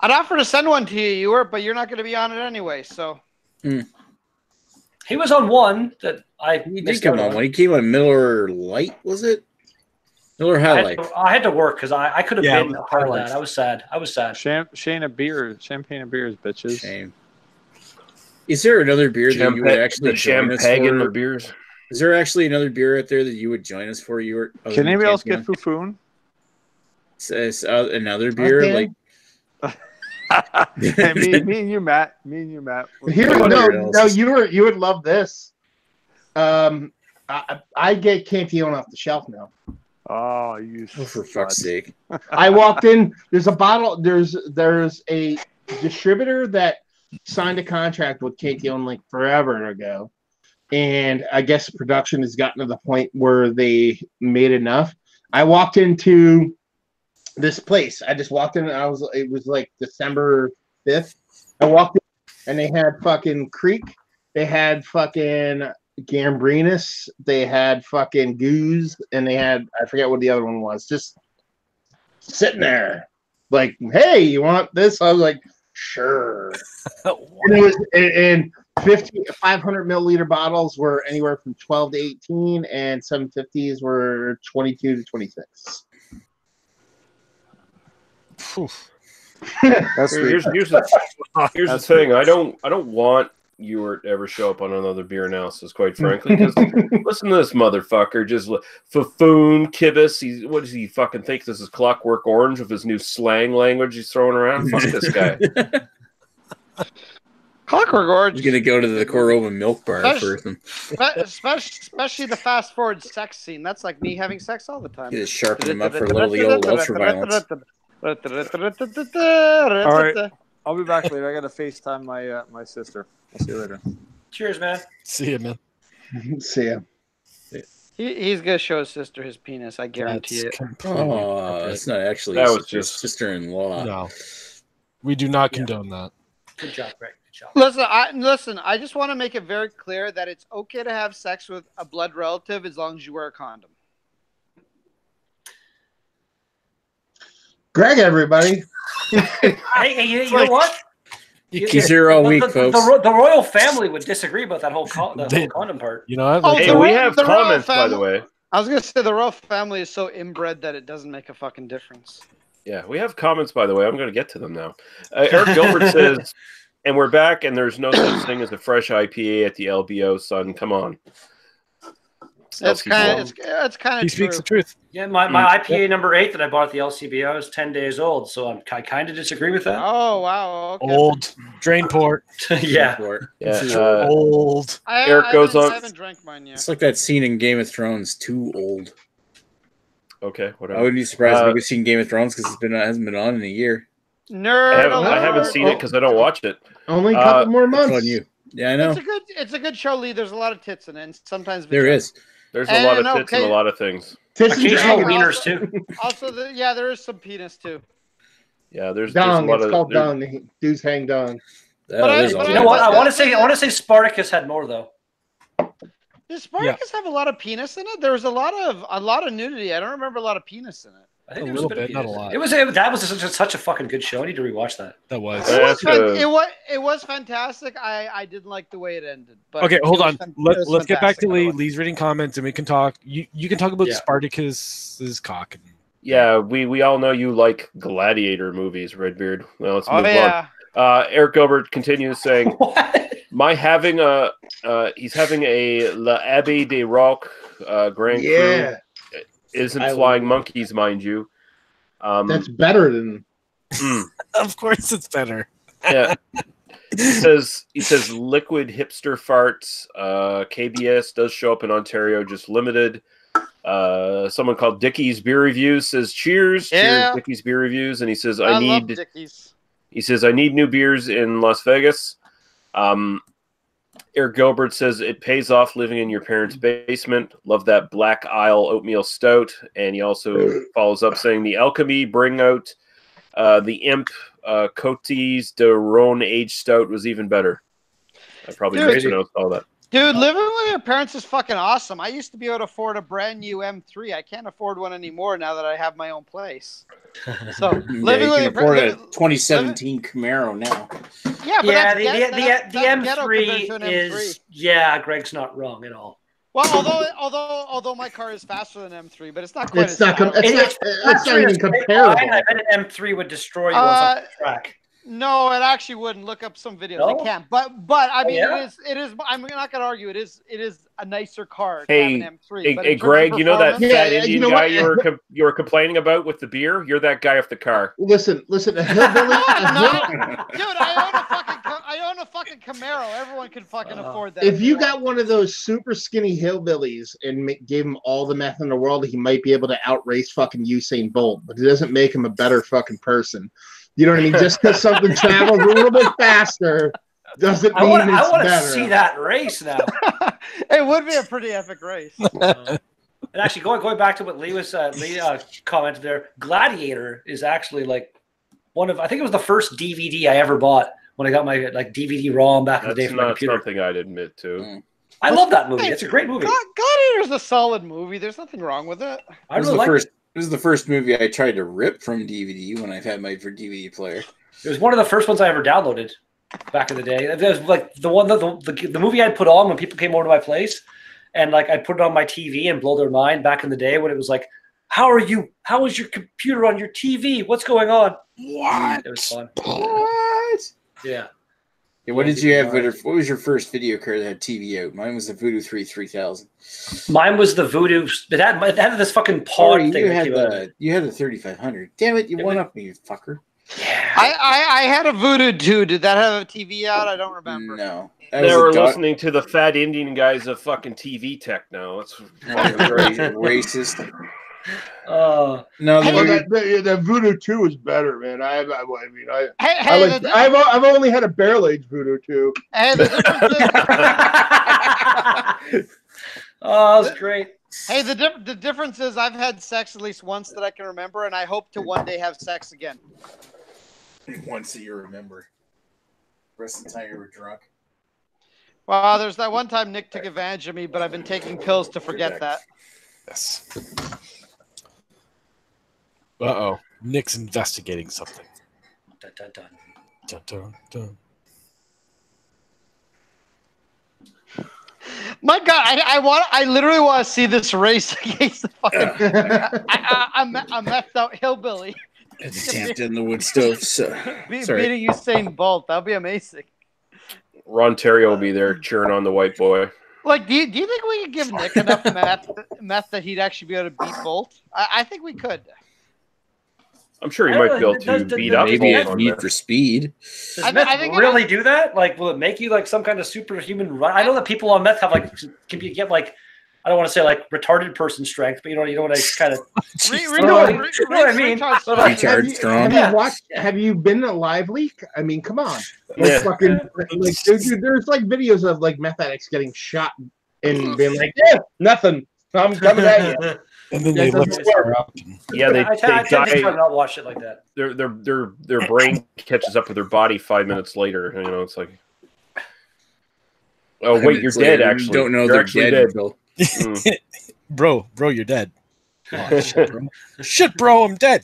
I'd offer to send one to you, but you're not going to be on it anyway. So he was on one that He did come on one. He came on Miller Lite, was it? Miller High Life. I had to work because I could have been a part of Highlights. that. I was sad. Champagne of beers, bitches. Shame. Is there another beer that you would actually join us champagne for? of beers. Is there actually another beer out there that you would join us for? Can anybody else get Fufoon? Another beer? Okay. Like Hey, me and you, Matt. Here, no, you would love this. I get Cantillon off the shelf now. Oh, you! Oh, for fuck's sake! I walked in. There's a bottle. There's a distributor that signed a contract with Cantillon like forever ago, and I guess production has gotten to the point where they made enough. I walked into this place. I just walked in and it was like December 5th. I walked in and they had fucking Creek. They had fucking Gambrinus. They had fucking Goose. And they had, I forget what the other one was, just sitting there. Like, hey, you want this? I was like, sure. And it was, and 500 milliliter bottles were anywhere from 12 to 18 and 750s were 22 to 26. That's Here's the thing. I don't want you to ever show up on another beer analysis, quite frankly. Because listen to this motherfucker. Just Fufoon, Kibis. What does he fucking think? This is Clockwork Orange with his new slang language he's throwing around. Fuck this guy. Clockwork Orange. He's gonna go to the Corova Milk Bar first. Especially the fast forward sex scene. That's like me having sex all the time. You just sharpen him up for a little the old ultra violence. All right, I'll be back later. I gotta FaceTime my sister. I'll see you later. Cheers, man. See you, man. See ya. He's gonna show his sister his penis. I guarantee it. Oh, it's not actually. That was just sister-in-law. No, we do not condone that. Good job, Greg. Good job. Listen. I just want to make it very clear that it's okay to have sex with a blood relative as long as you wear a condom. Greg, everybody. Hey, you know what? He's here all week, folks. The royal family would disagree about that whole condom part. You know, Oh, Hey, the we royal- have the royal comments, by the family- way. I was gonna say the royal family is so inbred that it doesn't make a fucking difference. Yeah, we have comments, by the way. I'm going to get to them now. Eric Gilbert says, and we're back, and there's no such thing as a fresh IPA at the LBO, son. Come on. It's kind of he true. speaks the truth. Yeah, my IPA number 8 that I bought at the LCBO is 10 days old, so I kind of disagree with that. Oh wow! Okay. Old drain port. Yeah. Yeah, Old. Eric goes on. I haven't drank mine yet. It's like that scene in Game of Thrones, too old. Okay, I whatever. wouldn't be surprised if we've seen Game of Thrones because it hasn't been on in a year. Nerd I haven't alert. seen it because I don't watch it. Only a couple more That's months. on you. Yeah, I know. It's a good show, Lee. There's a lot of tits in it, and sometimes There vagina. is. There's a lot of And, tits and a okay. lot of things. Tits and Occasional dragons. wieners too. Also, there is some penis too. Yeah, there's a Dong. lot It's of called there- dong. Dudes hang dong. But I- there's but all I- You know what? that. I want to say Spartacus had more though. Does Spartacus have a lot of penis in it? There was a lot of nudity. I don't remember a lot of penis in it. I think A there was little bit of bit, not a penis. lot. That was such a fucking good show. I need to rewatch that. That was. Yeah. It was fantastic. I didn't like the way it ended. But Okay, hold it on. was fan- it was Let's get back to fantastic, Lee. otherwise. Lee's reading comments, and we can talk. You can talk about Yeah. Spartacus's cock. Yeah, we all know you like gladiator movies, Redbeard. Well, let's Oh move yeah. on. Eric Gilbert continues saying, What? he's having a La Abbey des Rocs Grand Yeah, Cru. Isn't I flying love- monkeys, mind you. that's better than. Of course, it's better. Yeah. He says liquid hipster farts. KBS does show up in Ontario, just limited. Someone called Dickie's Beer Reviews says cheers, Yeah. cheers, Dickie's Beer Reviews, and he says I love I need Dickies. new beers in Las Vegas. Eric Gilbert says it pays off living in your parents' basement. Love that Black Isle oatmeal stout, and he also follows up saying the Alchemy bring out the Imp Cotes de Rhone aged stout was even better. I probably Dude. mispronounced all that. Dude, living with your parents is fucking awesome. I used to be able to afford a brand new M3. I can't afford one anymore now that I have my own place. So Yeah, living you with can your afford a parents. 2017 Camaro now. Yeah, but Yeah, that's the ghetto compared M3 to an is Greg's not wrong at all. Well, although my car is faster than M3, but it's not quite. It's as not. fast. It's not even comparable. I bet an M3 would destroy you on the track. No, it actually wouldn't. Look up some videos. No? I can't. But I mean, Yeah? it is. I'm not gonna argue. It is a nicer car. Hey, to have an M3. But Hey, in terms of Greg, you know that performance- fat Yeah, Indian you know guy what? you were complaining about with the beer? You're that guy off the car. Listen, a hillbilly. No, a I'm hill- not. Dude, I own a fucking Camaro. Everyone can fucking afford that. if you they got want. one of those super skinny hillbillies and gave him all the meth in the world, he might be able to outrace fucking Usain Bolt, but it doesn't make him a better fucking person. You know what I mean? Just because something travels a little bit faster doesn't mean I it's want to better. see that race now. It would be a pretty epic race. And actually, going back to what Lee commented there, Gladiator is actually like I think it was the first DVD I ever bought when I got my DVD ROM back in the day That's for my not computer. something I'd admit to. I love that movie. It's a great movie. Gladiator's a solid movie. There's nothing wrong with it. I really like it. This is the first movie I tried to rip from DVD when I've had my DVD player. It was one of the first ones I ever downloaded back in the day. It was like the one the movie I'd put on when people came over to my place, and like I'd put it on my TV and blow their mind back in the day when it was like, How is your computer on your TV? What's going on? What? It was fun. What? Yeah. Yeah, what did you have? What was your first video card that had TV out? Mine was the Voodoo 3000. Mine was the Voodoo. It had this fucking pod Oh, thing. you had the 3500. Damn it! You won up me, you fucker. Yeah. I had a Voodoo too. Did that have a TV out? I don't remember. No, They were listening to the fat Indian guys of fucking TV tech now. That's racist. Oh No, Well, that Voodoo 2 is better, man. I've only had a barrel aged Voodoo 2. Hey, the difference is, Oh, that's great. hey, the difference is I've had sex at least once that I can remember, and I hope to one day have sex again. Once that you remember. The rest of the time you were drunk. Well, there's that one time Nick took advantage of me, but I've been taking pills to forget that. Yes. Uh-oh. Nick's investigating something. Dun, dun, dun. Dun, dun, dun. My God, I literally want to see this race against the fucking a methed out hillbilly It's tapped in the wood stove. So. Sorry. beating Usain Bolt. That'd be amazing. Ron Terrio will be there cheering on the white boy. Like, do you think we could give Nick enough meth that he'd actually be able to beat Bolt? I think we could. I'm sure he might be able to beat up Maybe Bolt a on Need that. for Speed. Does I meth think really do that? Like, will it make you like some kind of superhuman run? I know that people on meth have like can you get like I don't want to say like retarded person strength, but you know what I kind of Re- know what I Retard mean? strength. But, like, Retard strong. Have you been to Live Leak? I mean, come on. Like, Yeah. fucking, like, dude, there's like videos of like meth addicts getting shot and being like, yeah, nothing. I'm coming at you. And then Yeah, they it lift doesn't her work. up. Yeah, they I tend to die. not watch it like that. Their brain catches up with their body 5 minutes later. You know, it's like, oh wait, you're Minutes dead. later, you Actually, don't know you're they're actually dead. dead. Bill. Mm. Bro, you're dead. Oh, shit, bro. Shit, bro, I'm dead.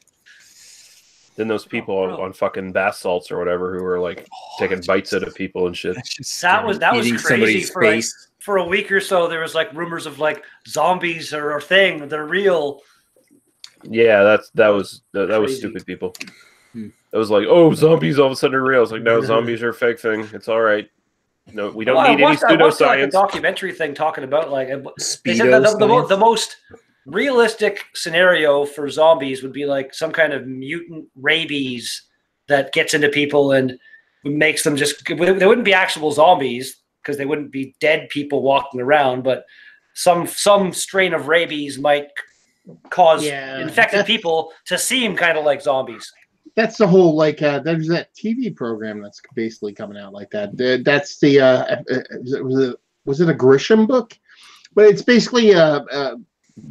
Then those people bro. on fucking bath salts or whatever who were like taking bites out of people and shit. That's just That was Eating crazy somebody's for like, face. for a week or so. There was like rumors of like zombies or a thing. They're real. Yeah, that was Crazy. stupid people. Hmm. It was like, oh, zombies all of a sudden are real. It's like, no, zombies are a fake thing. It's all right. No, we don't Well, need any I watched like a pseudoscience. documentary thing talking about like they said Speedo that the science. most realistic scenario for zombies would be like some kind of mutant rabies that gets into people and makes them just. They wouldn't be actual zombies because they wouldn't be dead people walking around, but some strain of rabies might cause infected people to seem kind of like zombies. That's the whole like. There's that TV program that's basically coming out like that. That's the. Was it a Grisham book? But it's basically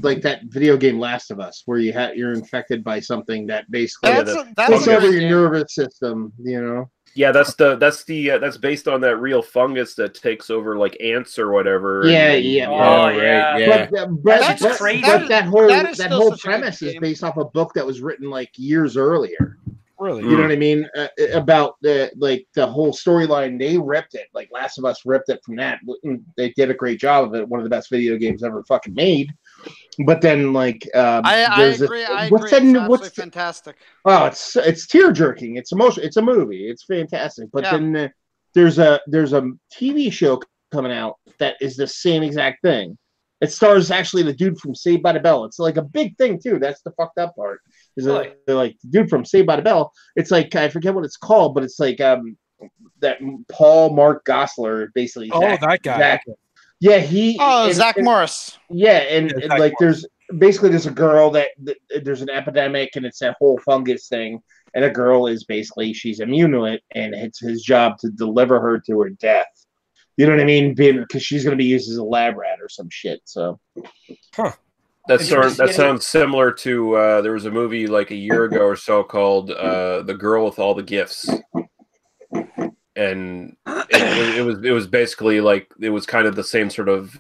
like that video game Last of Us, where you're infected by something that basically That's takes a over good your game. nervous system. You know. Yeah, that's based on that real fungus that takes over like ants or whatever. Yeah, and- yeah. Oh, right. yeah. Yeah. That's crazy. But that whole that is still such a good premise is game. based off a book that was written like years earlier. really. You know what I mean? About the whole storyline, they ripped it. Like Last of Us ripped it from that. They did a great job of it. One of the best video games ever fucking made. But then, like, I there's agree. I agree. what's It's that? absolutely What's fantastic. oh, it's tear jerking. It's emotional. It's a movie. It's fantastic. But Yeah. then there's a TV show coming out that is the same exact thing. It stars actually the dude from Saved by the Bell. It's like a big thing too. That's the fucked up part. Is Really? like the dude from Saved by the Bell? It's like I forget what it's called, but it's like that Paul Mark Gosselaar basically. Oh, that guy. Zach. Yeah, he. Oh, and- Zach and- Morris. Yeah, and Yeah, and, Zach like there's a girl that there's an epidemic and it's that whole fungus thing, and a girl is basically she's immune to it, and it's his job to deliver her to her death. You know what I mean? Because she's going to be used as a lab rat or some shit. So That sounds similar to there was a movie like a year ago or so called The Girl with All the Gifts. And it was basically like it was kind of the same sort of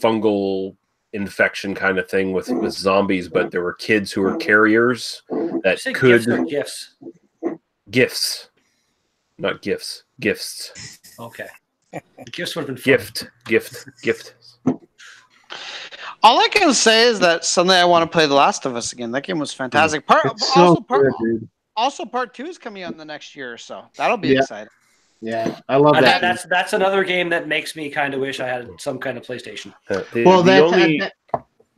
fungal infection kind of thing with zombies, but there were kids who were carriers that Say could gifts or gifts. gifts, not gifts, gifts, Okay. Gifts would have been fun. gift. All I can say is that suddenly I want to play The Last of Us again. That game was fantastic. it's so good, dude. Also, part 2 is coming out in the next year or so. That'll be Yeah. exciting. Yeah, I love And that. that's another game that makes me kind of wish I had some kind of PlayStation. Well, that's only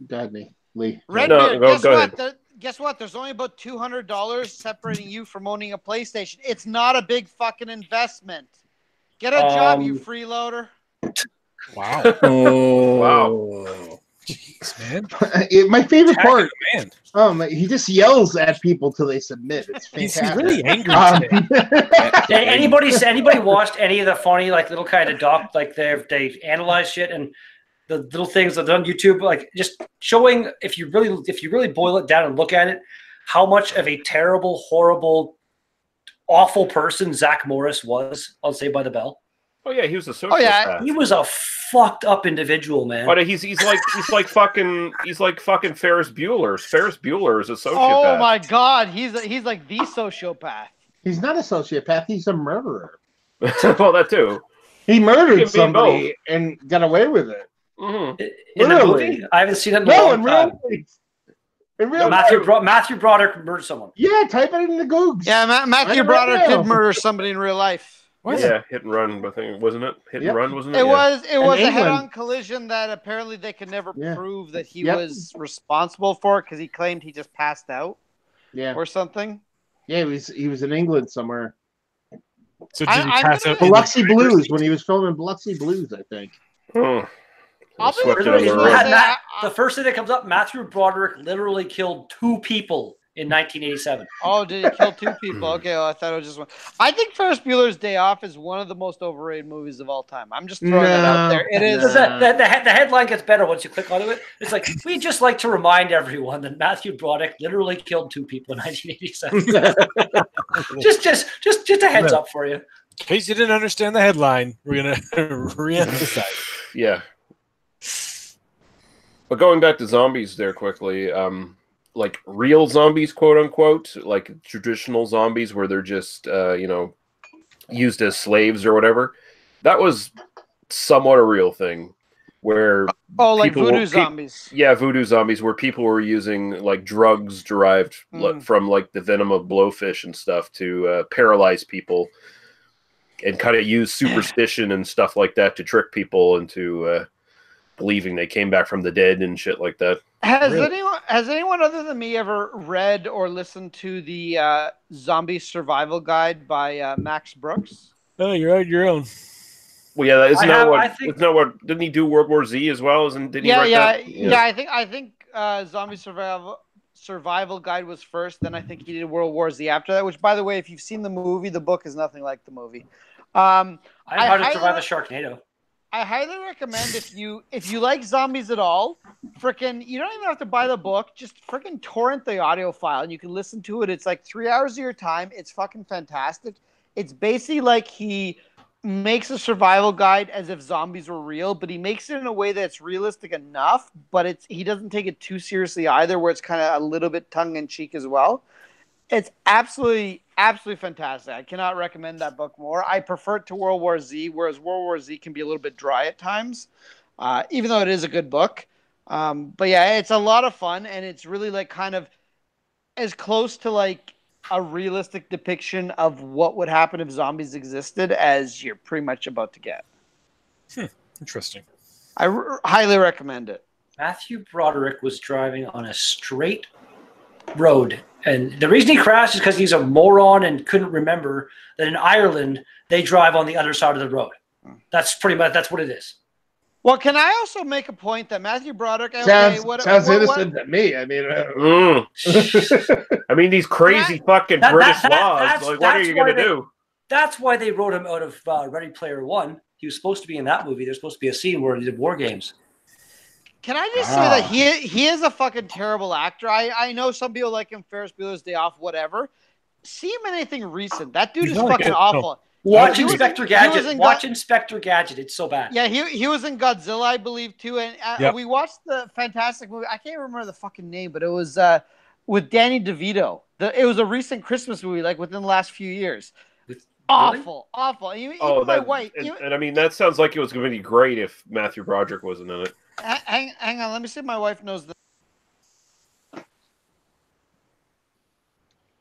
go ahead, Lee. Redbeard, go guess ahead. what? Guess what? There's only about $200 separating you from owning a PlayStation. It's not a big fucking investment. Get a job, you freeloader. Wow. Oh, Wow. Jeez, man. My favorite part. Man. He just yells at people till they submit. It's He's fantastic. really angry today. Anybody watched any of the funny like little kind of doc like they analyze shit and the little things that are on YouTube like just showing if you really boil it down and look at it how much of a terrible, horrible, awful person Zach Morris was on Saved by the Bell. Oh yeah, he was a sociopath. Oh, yeah. He was a fucked up individual, man. But he's like fucking Ferris Bueller. Ferris Bueller is a sociopath. Oh my god, he's like the sociopath. He's not a sociopath. He's a murderer. Well, that too. He He can murdered be somebody and got away with it. Mm-hmm. In the Really? movie, I haven't seen it in a No, long in time. real life. In real Matthew life. Matthew Broderick murdered someone. Yeah, type it in the Googs. Yeah, Matthew I Broderick know. did murder somebody in real life. What? Yeah, hit and run. I think wasn't it? Hit Yep. and run, wasn't it? It Yeah. was a England. head-on collision that apparently they could never Yeah. prove that he Yep. was responsible for because he claimed he just passed out Yeah. or something. Yeah, he was in England somewhere. So I- did he I'm pass gonna- out? in the Biloxi driver's Blues seat? when he was filming Biloxi Blues, I think. Oh. I'll be Swept the it first under one the to rug. say, The first thing that comes up, Matthew Broderick literally killed 2 people in 1987. oh, did he kill 2 people? Okay, well, I thought it was just one. I think Ferris Bueller's Day Off is one of the most overrated movies of all time. I'm just throwing that out there. It is. The headline gets better once you click onto it. It's like, we'd just like to remind everyone that Matthew Broderick literally killed 2 people in 1987. just a heads up for you. In case you didn't understand the headline, we're gonna re-emphasize. Yeah. But going back to zombies there quickly, like real zombies, quote unquote, like traditional zombies where they're just, used as slaves or whatever. That was somewhat a real thing where like people voodoo zombies. Yeah, voodoo zombies where people were using like drugs derived from like the venom of blowfish and stuff to paralyze people and kind of use superstition and stuff like that to trick people into believing they came back from the dead and shit like that. Has anyone other than me ever read or listened to the Zombie Survival Guide by Max Brooks? Oh, you're out your own. Well, yeah, isn't that what? Didn't he do World War Z as well? Did he write that? Yeah. I think Zombie Survival Guide was first. Then I think he did World War Z after that. Which, by the way, if you've seen the movie, the book is nothing like the movie. How to Survive a Sharknado. I highly recommend if you like zombies at all, frickin' you don't even have to buy the book. Just frickin' torrent the audio file and you can listen to it. It's like 3 hours of your time. It's fucking fantastic. It's basically like he makes a survival guide as if zombies were real, but he makes it in a way that's realistic enough, but he doesn't take it too seriously either, where it's kind of a little bit tongue in cheek as well. It's absolutely fantastic. I cannot recommend that book more. I prefer it to World War Z, whereas World War Z can be a little bit dry at times, even though it is a good book. But yeah, it's a lot of fun, and it's really like kind of as close to like a realistic depiction of what would happen if zombies existed as you're pretty much about to get. Interesting. I highly recommend it. Matthew Broderick was driving on a straight road, and the reason he crashed is because he's a moron and couldn't remember that in Ireland they drive on the other side of the road. That's what it is. Well, can I also make a point that Matthew Broderick sounds innocent to me? I mean, these crazy fucking British laws. Like, what are you going to do? That's why they wrote him out of Ready Player One. He was supposed to be in that movie. There's supposed to be a scene where he did war games. Can I just say that he is a fucking terrible actor? I know some people like him, Ferris Bueller's Day Off, whatever. See him in anything recent. That dude is fucking awful. Watch Inspector Gadget. Watch Inspector Gadget. It's so bad. Yeah, he was in Godzilla, I believe, too. And we watched the fantastic movie. I can't remember the fucking name, but it was with Danny DeVito. It was a recent Christmas movie, like within the last few years. Awful. Even my wife. And I mean, that sounds like it was going to be great if Matthew Broderick wasn't in it. Hang on, let me see if my wife knows this.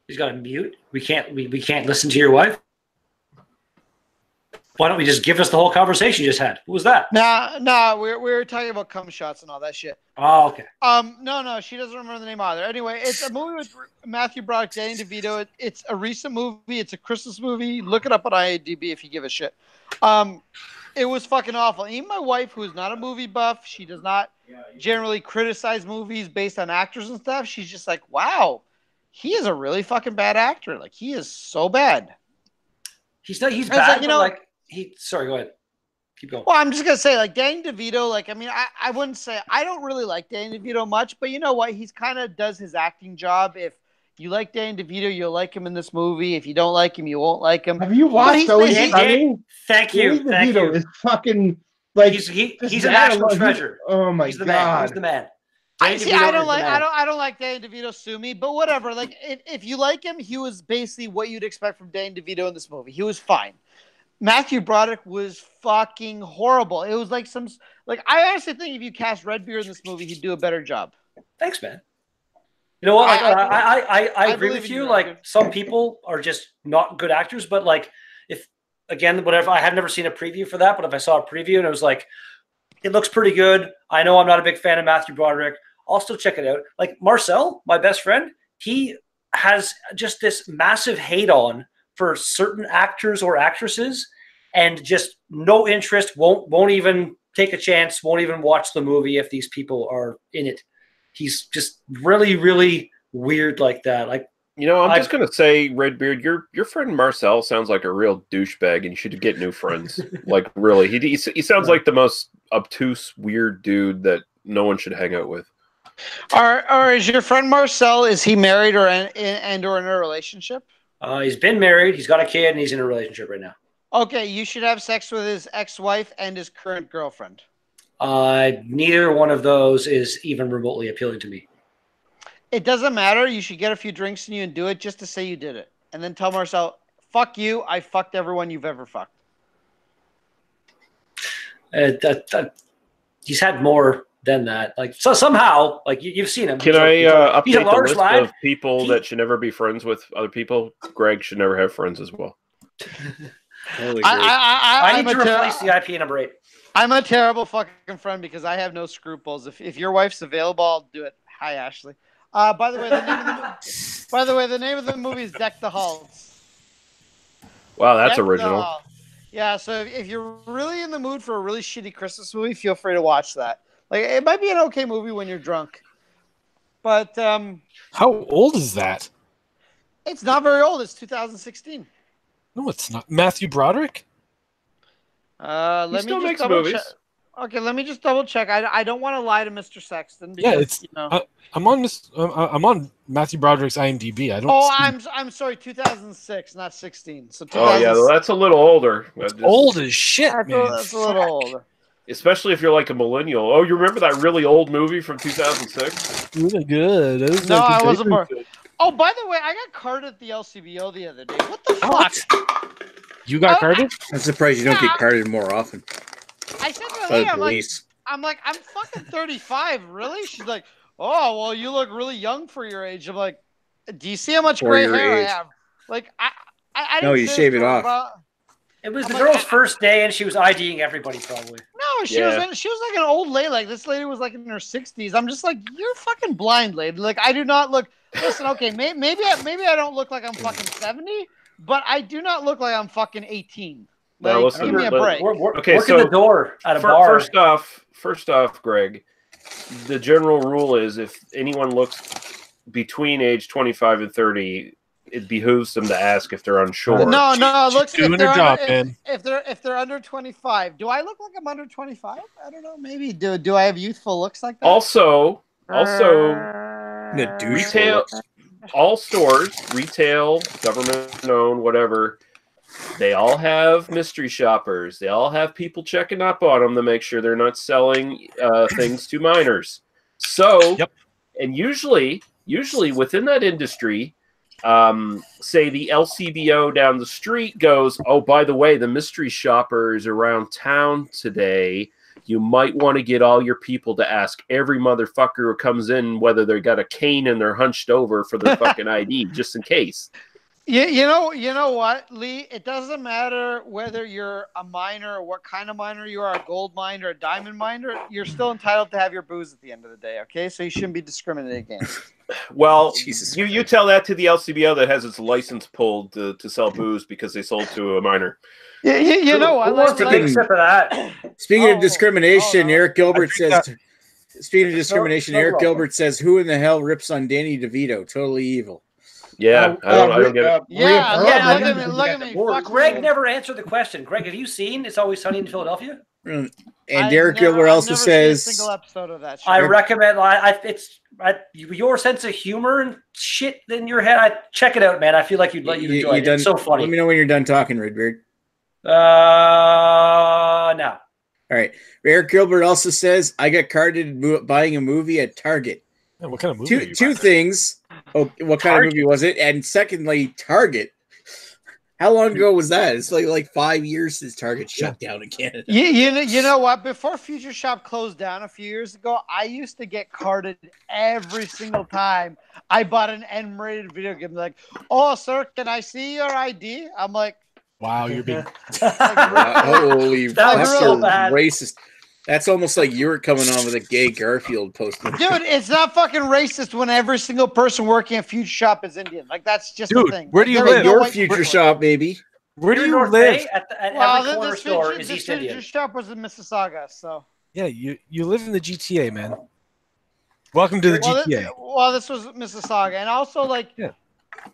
He's got a mute. We can't listen to your wife. Why don't we just give us the whole conversation you just had? Who was that? No, we were talking about cum shots and all that shit. Oh, okay. No, she doesn't remember the name either. Anyway, it's a movie with Matthew Broderick, Danny DeVito. It's a recent movie. It's a Christmas movie. Look it up on IMDb if you give a shit. It was fucking awful. Even my wife, who is not a movie buff, she does not generally criticize movies based on actors and stuff. She's just like, wow, he is a really fucking bad actor. Like, he is so bad. He's bad, like, sorry, go ahead. Keep going. Well, I'm just going to say, like, Danny DeVito, like, I mean, I wouldn't say, I don't really like Danny DeVito much, but you know what? He's kind of does his acting job. If you like Danny DeVito, you'll like him in this movie. If you don't like him, you won't like him. Have you watched Always Sunny? Thank you. Danny DeVito is fucking, like, he's a national treasure. Oh, my God. He's the man. I don't like Danny DeVito, sue me, but whatever. Like, if you like him, he was basically what you'd expect from Danny DeVito in this movie. He was fine. Matthew Broderick was fucking horrible. It was like I honestly think if you cast Redbeard in this movie, he'd do a better job. Thanks, man. You know what? I agree with you. Like, some people are just not good actors, but like, whatever, I have never seen a preview for that, but if I saw a preview and it was like, it looks pretty good. I know I'm not a big fan of Matthew Broderick. I'll still check it out. Like Marcel, my best friend, he has just this massive hate on for certain actors or actresses, and just no interest, won't even take a chance, won't even watch the movie if these people are in it. He's just really, really weird like that. Like, I'm just gonna say, Redbeard, your friend Marcel sounds like a real douchebag, and you should get new friends. Like, really, he sounds like the most obtuse, weird dude that no one should hang out with. Or is your friend Marcel? Is he married or in a relationship? He's been married. He's got a kid, and he's in a relationship right now. Okay, you should have sex with his ex-wife and his current girlfriend. Neither one of those is even remotely appealing to me. It doesn't matter. You should get a few drinks in you and do it just to say you did it. And then tell Marcel, fuck you. I fucked everyone you've ever fucked. He's had more than that. Like, so somehow, like you've seen him. Can I update the list lad. of people that should never be friends with other people? Greg should never have friends as well. I need to replace the IP number 8. I'm a terrible fucking friend because I have no scruples. If your wife's available, I'll do it. Hi, Ashley. By the way, the name of the movie is Deck the Halls. Wow, that's Deck original. Yeah, so if you're really in the mood for a really shitty Christmas movie, feel free to watch that. Like, it might be an okay movie when you're drunk. But how old is that? It's not very old. It's 2016. No, it's not. Matthew Broderick? Let me still just makes double movies. check. Okay, let me just double check. I don't want to lie to Mr. Sexton. Yeah, Because, it's. I'm on Matthew Broderick's IMDb. I don't. Oh, I'm sorry, 2006, not 16. So Oh yeah, well, that's a little older. It's old as shit, man. That's a little older. Especially if you're like a millennial. Oh, you remember that really old movie from 2006? Really good. No, I wasn't born. Oh, by the way, I got carded at the LCBO the other day. What the fuck? You got carded? I'm surprised you don't get carded more often. I said to her, Police. I'm fucking 35. Really? She's like, oh, well, you look really young for your age. I'm like, do you see how much For gray your hair age. I have? Like, I No, didn't you say shave this it to her, off. but- It was the I'm girl's like, first day, and she was IDing everybody probably. No, she was like an old lady. Like, this lady was like in her 60s. I'm just like, you're fucking blind, lady. Like, I do not look. Listen, okay, maybe I don't look like I'm fucking 70, but I do not look like I'm fucking 18. Like, Now, listen, give me a break. Okay, working the door at a bar. First off, Greg, the general rule is if anyone looks between age 25 and 30, it behooves them to ask if they're unsure. No. Look, doing her job, man. If they're under 25, do I look like I'm under 25? I don't know. Maybe do I have youthful looks like that? Also, The douche retail, looks. all stores, retail, government-owned, whatever, they all have mystery shoppers. They all have people checking up on them to make sure they're not selling things to minors. So, and usually within that industry, say the LCBO down the street goes, oh, by the way, the mystery shopper is around town today. You might want to get all your people to ask every motherfucker who comes in whether they got a cane and they're hunched over for their fucking ID, just in case. You know what, Lee? It doesn't matter whether you're a miner or what kind of miner you are, a gold miner or a diamond miner. You're still entitled to have your booze at the end of the day, okay? So you shouldn't be discriminated against. Well, Jesus you tell that to the LCBO that has its license pulled to sell booze because they sold to a minor. You know what? Who wants to take a sip of that? Speaking of discrimination, no. Eric Gilbert says. Speaking of discrimination, No Eric problem. Gilbert says, "Who in the hell rips on Danny DeVito? Totally evil." Yeah, I don't get it. Yeah, look at me. Fuck Greg you. never answered the question. Greg, have you seen It's Always Sunny in Philadelphia? And I've Derek never- Gilbert I've also never seen a says, single episode of that. I show. recommend. Your sense of humor and shit in your head. Check it out, man. I feel like you'd enjoy it. It's so funny. Let me know when you're done talking, Redbeard. No. All right. Eric Gilbert also says, "I got carded buying a movie at Target." Yeah, what kind of movie? are you Two buying? things. Oh, what kind of movie was it? And secondly, Target. How long ago was that? It's like 5 years since Target shut down in Canada. You know what? Before Future Shop closed down a few years ago, I used to get carded every single time I bought an M-rated video game. Like, oh, sir, can I see your ID? I'm like, Wow, you're being. Holy, That was that's so so bad. racist. That's almost like you were coming on with a gay Garfield poster. dude, it's not fucking racist when every single person working at Future Shop is Indian. Like, that's just the Dude, thing. where do you There is live? no Your white future people. shop, baby. Where do Here in you North live? Bay, at every corner this store future, is this East future Indian. shop was in Mississauga, so. Yeah, you live in the GTA, man. Welcome to the GTA. This was Mississauga, and also like, Yeah.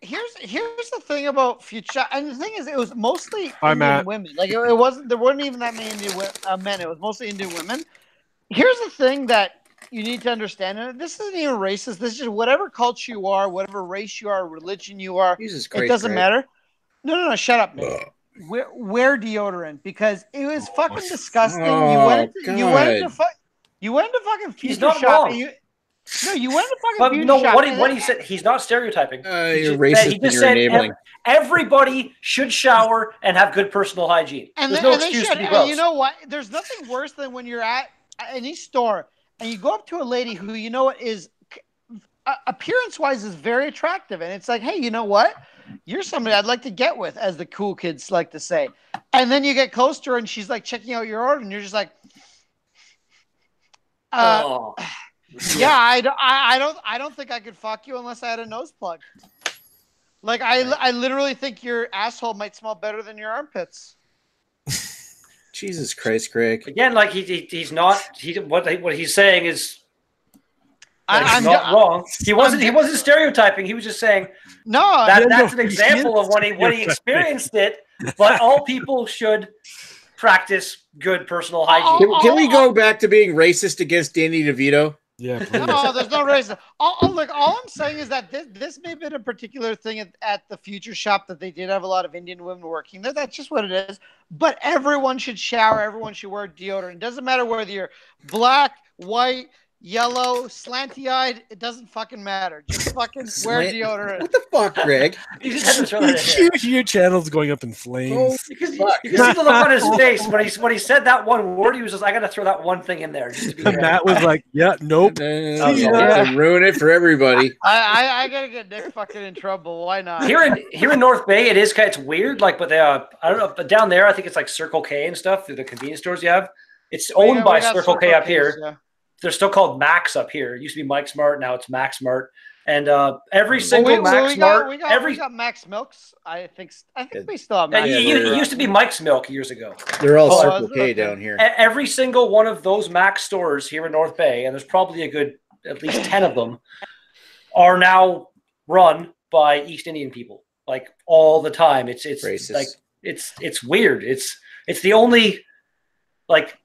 here's the thing about future, and the thing is, it was mostly Hi, Indian Matt. women. Like it wasn't, there weren't even that many Indian men. It was mostly Indian women. Here's the thing that you need to understand, and this isn't even racist. This is just whatever culture you are, whatever race you are, religion you are. Jesus Christ, It doesn't Greg. matter. No, shut up, Nick. Wear deodorant because it was fucking disgusting. Oh, you went into fucking He's future not shop. wrong. You went to fucking But future no, shop. what he said, he's not stereotyping. You're racist and you're enabling. Everybody should shower and have good personal hygiene. There's no excuse to be gross. And you know what? There's nothing worse than when you're at any store and you go up to a lady who you know what is appearance-wise is very attractive, and it's like, hey, you know what? You're somebody I'd like to get with, as the cool kids like to say. And then you get close to her, and she's like checking out your order, and you're just like, Oh. yeah, I don't think I could fuck you unless I had a nose plug. Like I literally think your asshole might smell better than your armpits. Jesus Christ, Greg. Again, like he's not. What he's saying is. I'm not wrong. He wasn't stereotyping. He was just saying no. That's an example of when he experienced it. But all people should practice good personal hygiene. Can we go back to being racist against Danny DeVito? Yeah. No, there's no reason. Look, all I'm saying is that this may have been a particular thing at the future shop that they did have a lot of Indian women working there. That's just what it is. But everyone should shower. Everyone should wear deodorant. It doesn't matter whether you're black, white, yellow, slanty-eyed. It doesn't fucking matter. Just fucking wear deodorant. What the fuck, Greg? You just had to throw that in there. Your channel's going up in flames. Because you see the look on his face when he said that one word, he was just, I got to throw that one thing in there. Just to be fair. Matt was like, yeah, nope. Ruin it for everybody. I gotta get Nick fucking in trouble. Why not? Here in North Bay, it's weird. Like, but they I don't know. But down there, I think it's like Circle K and stuff through the convenience stores you have. It's owned by Circle K up here. Yeah. They're still called Max up here. It used to be Mike Smart, now it's Max Mart. And every single Max Mart, we got Max Milks. I think we still have Max. It used to be Mike's Milk years ago. They're all Circle K down here. Every single one of those Max stores here in North Bay, and there's probably a good at least 10 of them, are now run by East Indian people, like all the time. It's racist. Like it's weird. It's the only like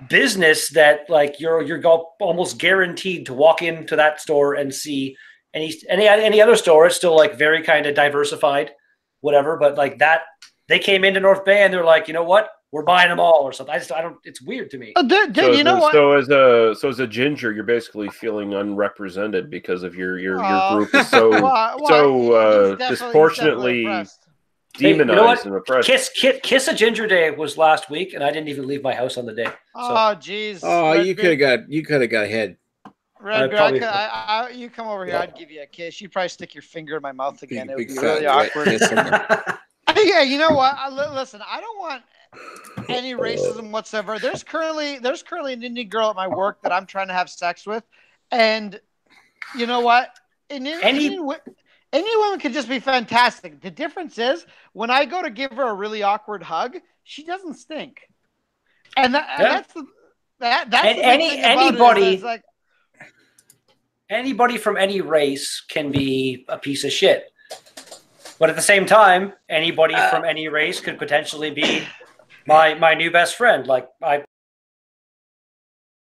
business that like you're almost guaranteed to walk into that store and see any other store. It's still like very kind of diversified, whatever. But like that, they came into North Bay and they're like, you know what, we're buying them all or something. I don't. It's weird to me. Dude, you know what? So as a ginger, you're basically feeling unrepresented because of your group is so disproportionately demonized and oppressed. Kiss a Ginger Day was last week, and I didn't even leave my house on the day. Oh, jeez. Oh, you could have got ahead. Red Beard, you come over here. I'd give you a kiss. You'd probably stick your finger in my mouth again. It would be really awkward. Yeah, you know what? Listen, I don't want any racism whatsoever. There's currently an Indian girl at my work that I'm trying to have sex with, and you know what? Any woman could just be fantastic. The difference is when I go to give her a really awkward hug, she doesn't stink, and that's anybody. Anybody from any race can be a piece of shit. But at the same time, anybody from any race could potentially be my new best friend. Like I